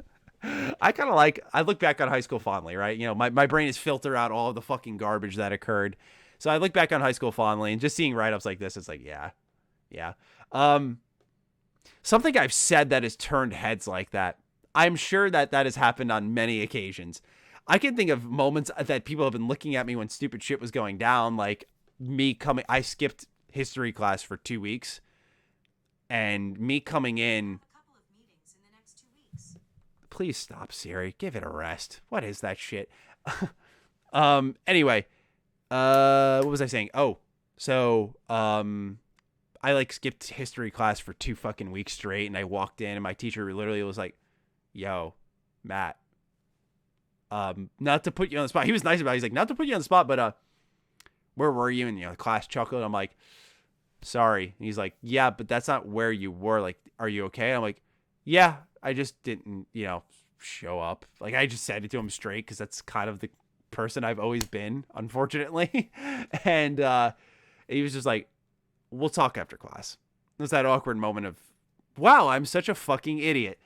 I look back on high school fondly, right? My brain is filter out all of the fucking garbage that occurred. So I look back on high school fondly, and just seeing write-ups like this, it's like, yeah. Something I've said that has turned heads like that. I'm sure that has happened on many occasions. I can think of moments that people have been looking at me when stupid shit was going down, like I skipped history class for 2 weeks, and me coming in. A couple of meetings in the next 2 weeks. Please stop, Siri. Give it a rest. What is that shit? Anyway, what was I saying? Oh, so, I skipped history class for 2 fucking weeks straight, and I walked in and my teacher literally was like, "Yo, Matt, not to put you on the spot." He was nice about it. He's like, "Not to put you on the spot, but, where were you?" And, the class chuckled. I'm like, "Sorry." And he's like, "Yeah, but that's not where you were. Like, are you okay?" I'm like, "Yeah, I just didn't, show up." I just said it to him straight because that's kind of the person I've always been, unfortunately. And, he was just like, "We'll talk after class." There's that awkward moment of, wow, I'm such a fucking idiot.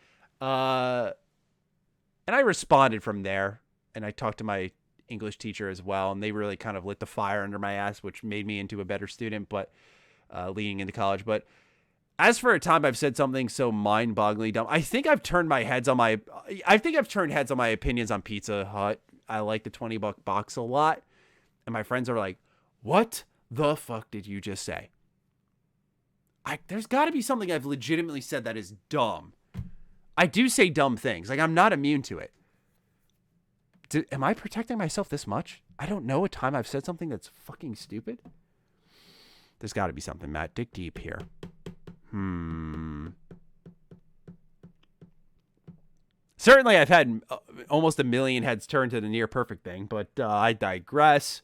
And I responded from there, and I talked to my English teacher as well, and they really kind of lit the fire under my ass, which made me into a better student, but leading into college. But as for a time I've said something so mind-bogglingly dumb, I think I've turned heads on my opinions on Pizza Hut. I like the $20 box a lot, and my friends are like, "What the fuck did you just say?" There's got to be something I've legitimately said that is dumb. I do say dumb things. I'm not immune to it. Am I protecting myself this much? I don't know a time I've said something that's fucking stupid. There's got to be something, Matt. Dig deep here. Certainly, I've had almost a million heads turned to the near perfect thing, but I digress.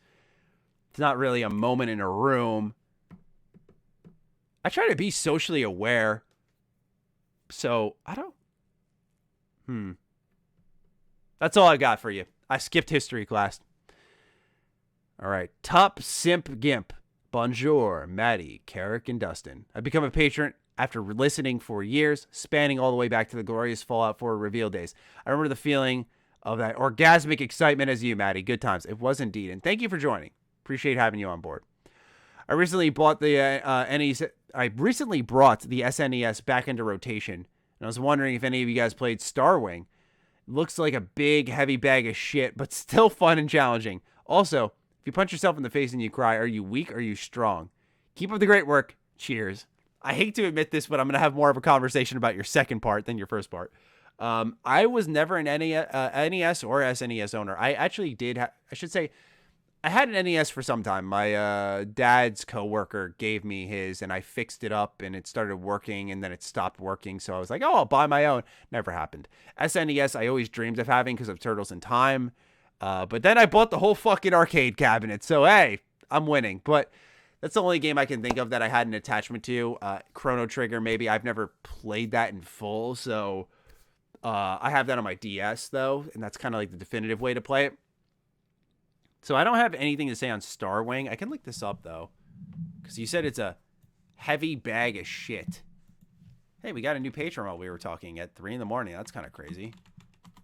It's not really a moment in a room. I try to be socially aware. So, I don't. That's all I got for you. I skipped history class. All right. Top Simp Gimp. Bonjour, Maddie, Karak, and Dustin. I've become a patron after listening for years, spanning all the way back to the glorious Fallout 4 reveal days. I remember the feeling of that orgasmic excitement as you, Maddie. Good times. It was indeed. And thank you for joining. Appreciate having you on board. I recently brought the SNES back into rotation, and I was wondering if any of you guys played Starwing. It looks like a big, heavy bag of shit, but still fun and challenging. Also, if you punch yourself in the face and you cry, are you weak or are you strong? Keep up the great work. Cheers. I hate to admit this, but I'm going to have more of a conversation about your second part than your first part. I was never an NES or SNES owner. I actually did. I had an NES for some time. My dad's coworker gave me his, and I fixed it up, and it started working, and then it stopped working. So I was like, "Oh, I'll buy my own." Never happened. SNES, I always dreamed of having because of Turtles in Time. But then I bought the whole fucking arcade cabinet. So, hey, I'm winning. But that's the only game I can think of that I had an attachment to. Chrono Trigger, maybe. I've never played that in full. So I have that on my DS, though, and that's kind of like the definitive way to play it. So I don't have anything to say on Starwing. I can look this up, though, because you said it's a heavy bag of shit. Hey, we got a new patron while we were talking at 3 a.m. That's kind of crazy.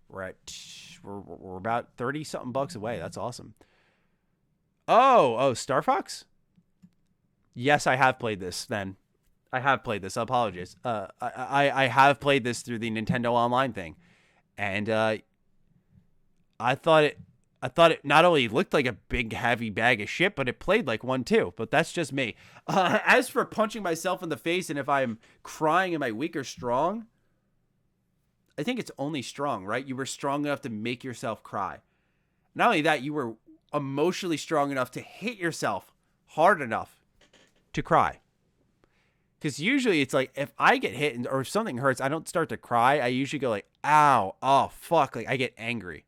We're about 30-something bucks away. That's awesome. Oh, Star Fox? Yes, I have played this, then. I have played this. Apologies. I have played this through the Nintendo Online thing. And I thought it not only looked like a big, heavy bag of shit, but it played like one, too. But that's just me. As for punching myself in the face and if I'm crying, am I weak or strong? I think it's only strong, right? You were strong enough to make yourself cry. Not only that, you were emotionally strong enough to hit yourself hard enough to cry. Because usually it's like, if I get hit or if something hurts, I don't start to cry. I usually go like, ow, oh, fuck. Like, I get angry.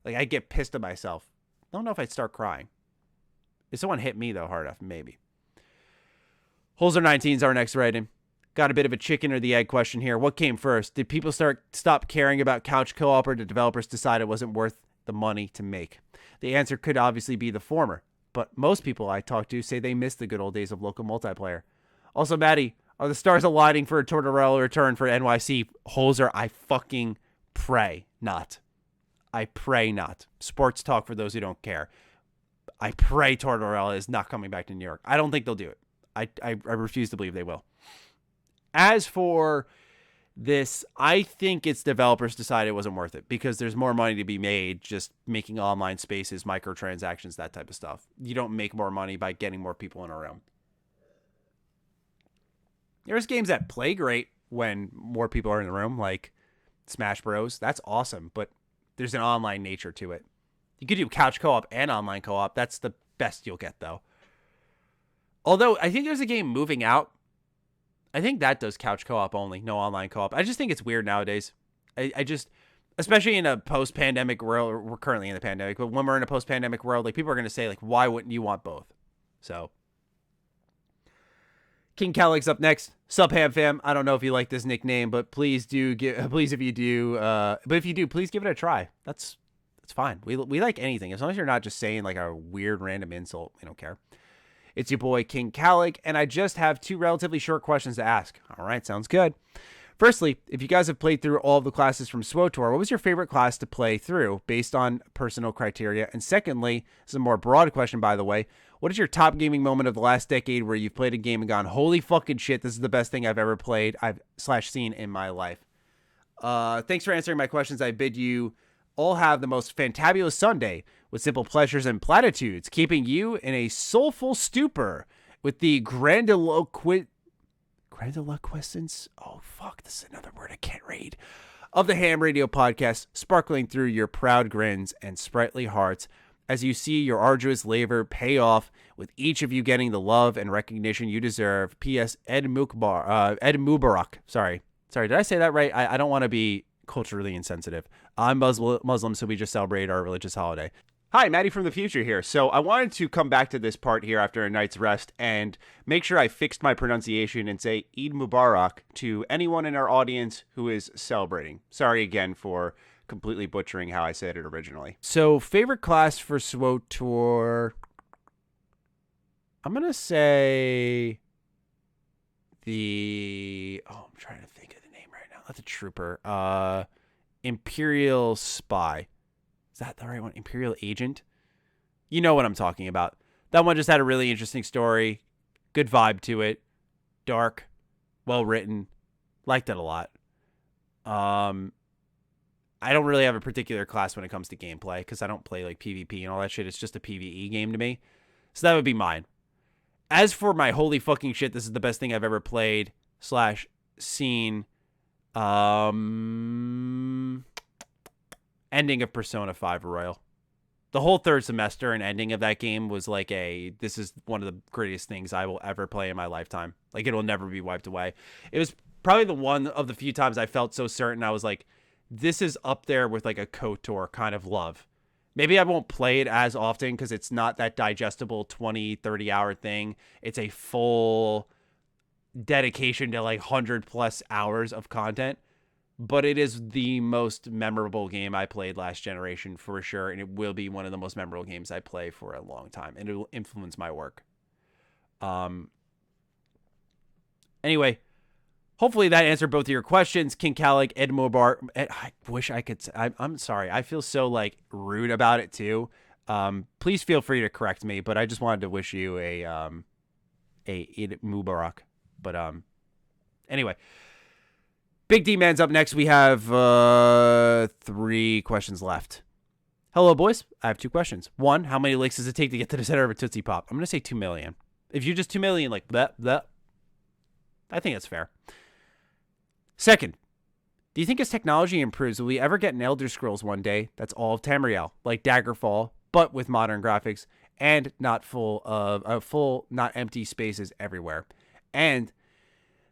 Like, I get pissed at myself. I don't know if I'd start crying. If someone hit me, though, hard enough, maybe. Holzer 19 is our next rating. Got a bit of a chicken or the egg question here. What came first? Did people stop caring about couch co-op, or did developers decide it wasn't worth the money to make? The answer could obviously be the former, but most people I talk to say they miss the good old days of local multiplayer. Also, Maddie, are the stars aligning for a Tortorella return for NYC? Holzer, I fucking pray not. I pray not. Sports talk for those who don't care. I pray Tortorella is not coming back to New York. I don't think they'll do it. I refuse to believe they will. As for this, I think it's developers decided it wasn't worth it because there's more money to be made just making online spaces, microtransactions, that type of stuff. You don't make more money by getting more people in a room. There's games that play great when more people are in the room, like Smash Bros. That's awesome, but there's an online nature to it. You could do couch co-op and online co-op. That's the best you'll get, though. Although, I think there's a game moving out. I think that does couch co-op only, no online co-op. I just think it's weird nowadays. I just, especially in a post-pandemic world, we're currently in the pandemic, but when we're in a post-pandemic world, like, people are going to say, like, why wouldn't you want both? So, King Calig's up next. Sup, Ham Fam. I don't know if you like this nickname, but please do if you do, please give it a try. That's fine. We like anything. As long as you're not just saying like a weird random insult, we don't care. It's your boy, King Calig, and I just have 2 relatively short questions to ask. All right, sounds good. Firstly, if you guys have played through all of the classes from SWTOR, what was your favorite class to play through based on personal criteria? And secondly, this is a more broad question, by the way, what is your top gaming moment of the last decade where you've played a game and gone, holy fucking shit, this is the best thing I've ever played, /seen in my life? Thanks for answering my questions. I bid you all have the most fantabulous Sunday with simple pleasures and platitudes, keeping you in a soulful stupor with the grandiloquence. Oh, fuck, this is another word I can't read. Of the Ham Radio Podcast, sparkling through your proud grins and sprightly hearts as you see your arduous labor pay off with each of you getting the love and recognition you deserve. P.S. Ed Mubarak. Sorry, did I say that right? I don't want to be culturally insensitive. I'm Muslim, so we just celebrate our religious holiday. Hi, Maddie from the future here. So I wanted to come back to this part here after a night's rest and make sure I fixed my pronunciation and say Eid Mubarak to anyone in our audience who is celebrating. Sorry again for completely butchering how I said it originally. So favorite class for SWTOR, I'm going to say I'm trying to think of the name right now. Not the Trooper. Imperial Spy. Is that the right one? Imperial Agent? You know what I'm talking about. That one just had a really interesting story. Good vibe to it. Dark. Well written. Liked it a lot. I don't really have a particular class when it comes to gameplay because I don't play like PvP and all that shit. It's just a PvE game to me. So that would be mine. As for my holy fucking shit, this is the best thing I've ever played /seen. Ending of Persona 5 Royal. The whole third semester and ending of that game was like this is one of the greatest things I will ever play in my lifetime. Like, it'll never be wiped away. It was probably the one of the few times I felt so certain. I was like, this is up there with like a KOTOR kind of love. Maybe I won't play it as often because it's not that digestible 20, 30 hour thing. It's a full dedication to like 100+ hours of content. But it is the most memorable game I played last generation for sure, and it will be one of the most memorable games I play for a long time, and it will influence my work. Anyway, hopefully that answered both of your questions. King Calig, Ed Mobar. I wish I could. I'm sorry. I feel so like rude about it too. Please feel free to correct me, but I just wanted to wish you a Eid Mubarak. But anyway. Big D-Man's up next. We have 3 questions left. Hello, boys. I have 2 questions. 1, how many licks does it take to get to the center of a Tootsie Pop? I'm going to say 2 million. If you're just 2 million, like, that, I think that's fair. 2nd, do you think as technology improves, will we ever get an Elder Scrolls one day that's all of Tamriel, like Daggerfall, but with modern graphics and not not empty spaces everywhere? And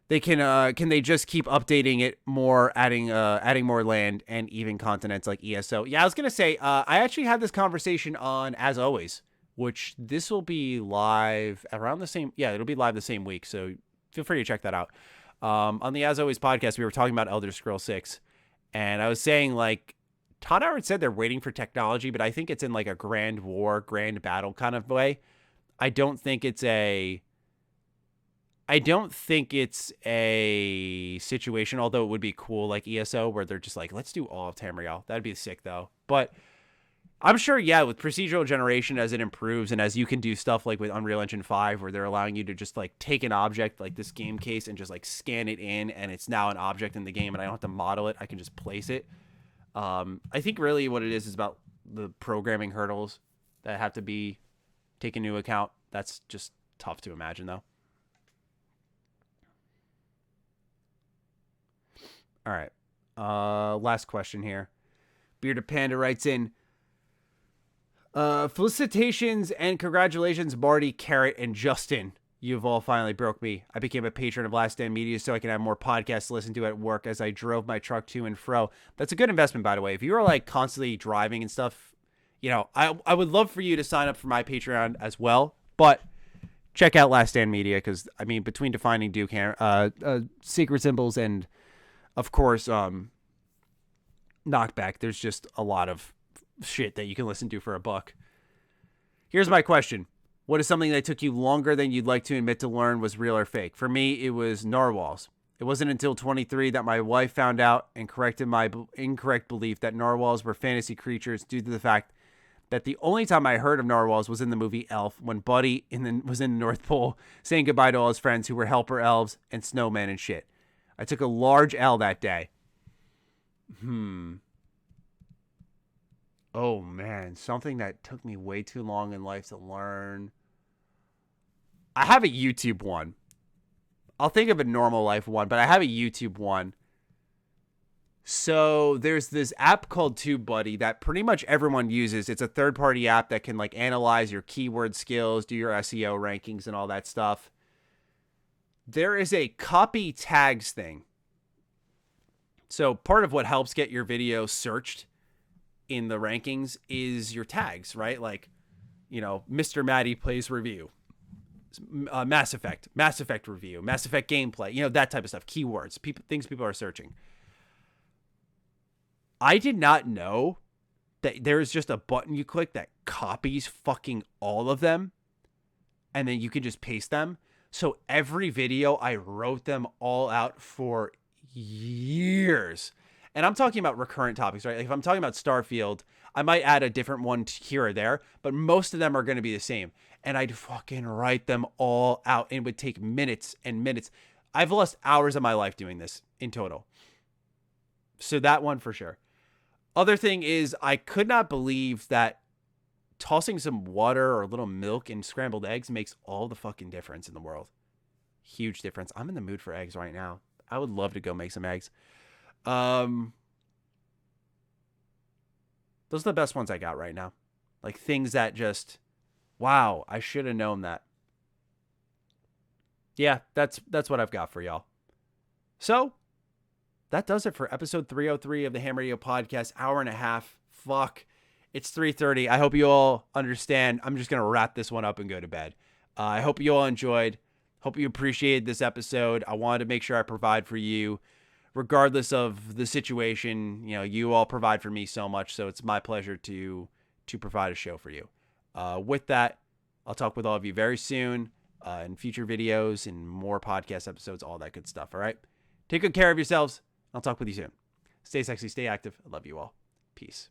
they can they just keep updating it more, adding more land and even continents like ESO? Yeah, I was gonna say I actually had this conversation on As Always which this will be live around the same. Yeah, it'll be live the same week. So feel free to check that out. On the As Always podcast, we were talking about Elder Scrolls 6, and I was saying, like, Todd Howard said they're waiting for technology, but I think it's in like a grand war, grand battle kind of way. I don't think it's a situation, although it would be cool, like ESO, where they're just like, let's do all of Tamriel. That'd be sick, though. But I'm sure, yeah, with procedural generation, as it improves and as you can do stuff like with Unreal Engine 5, where they're allowing you to just like take an object like this game case and just like scan it in, and it's now an object in the game, and I don't have to model it. I can just place it. I think really what it is about the programming hurdles that have to be taken into account. That's just tough to imagine, though. All right. Last question here. Bearded Panda writes in, felicitations and congratulations, Marty, Carrot, and Justin. You've all finally broke me. I became a patron of Last Stand Media so I can have more podcasts to listen to at work as I drove my truck to and fro. That's a good investment, by the way. If you are like constantly driving and stuff, you know, I would love for you to sign up for my Patreon as well. But check out Last Stand Media because, I mean, between Defining Duke, Secret Symbols, and, of course, Knockback, there's just a lot of shit that you can listen to for $1. Here's my question. What is something that took you longer than you'd like to admit to learn was real or fake? For me, it was narwhals. It wasn't until 23 that my wife found out and corrected my incorrect belief that narwhals were fantasy creatures due to the fact that the only time I heard of narwhals was in the movie Elf, when Buddy was in the North Pole saying goodbye to all his friends who were helper elves and snowmen and shit. I took a large L that day. Oh, man. Something that took me way too long in life to learn. I have a YouTube one. I'll think of a normal life one, but I have a YouTube one. So there's this app called TubeBuddy that pretty much everyone uses. It's a third-party app that can like analyze your keyword skills, do your SEO rankings, and all that stuff. There is a copy tags thing. So part of what helps get your video searched in the rankings is your tags, right? Like, you know, MrMattyPlays review, Mass Effect review, Mass Effect gameplay, you know, that type of stuff, keywords, things people are searching. I did not know that there is just a button you click that copies fucking all of them, and then you can just paste them. So every video, I wrote them all out for years. And I'm talking about recurrent topics, right? Like if I'm talking about Starfield, I might add a different one here or there, but most of them are going to be the same. And I'd fucking write them all out. And it would take minutes and minutes. I've lost hours of my life doing this in total. So that one for sure. Other thing is, I could not believe that tossing some water or a little milk in scrambled eggs makes all the fucking difference in the world. Huge difference. I'm in the mood for eggs right now. I would love to go make some eggs. Those are the best ones I got right now. Like things that just, wow, I should have known that. Yeah, that's what I've got for y'all. So that does it for episode 303 of the Ham Radio Podcast. Hour and a half. Fuck. It's 3:30. I hope you all understand. I'm just going to wrap this one up and go to bed. I hope you all enjoyed. Hope you appreciated this episode. I wanted to make sure I provide for you. Regardless of the situation, you know, you all provide for me so much, so it's my pleasure to provide a show for you. With that, I'll talk with all of you very soon in future videos and more podcast episodes, all that good stuff, all right? Take good care of yourselves. I'll talk with you soon. Stay sexy, stay active. I love you all. Peace.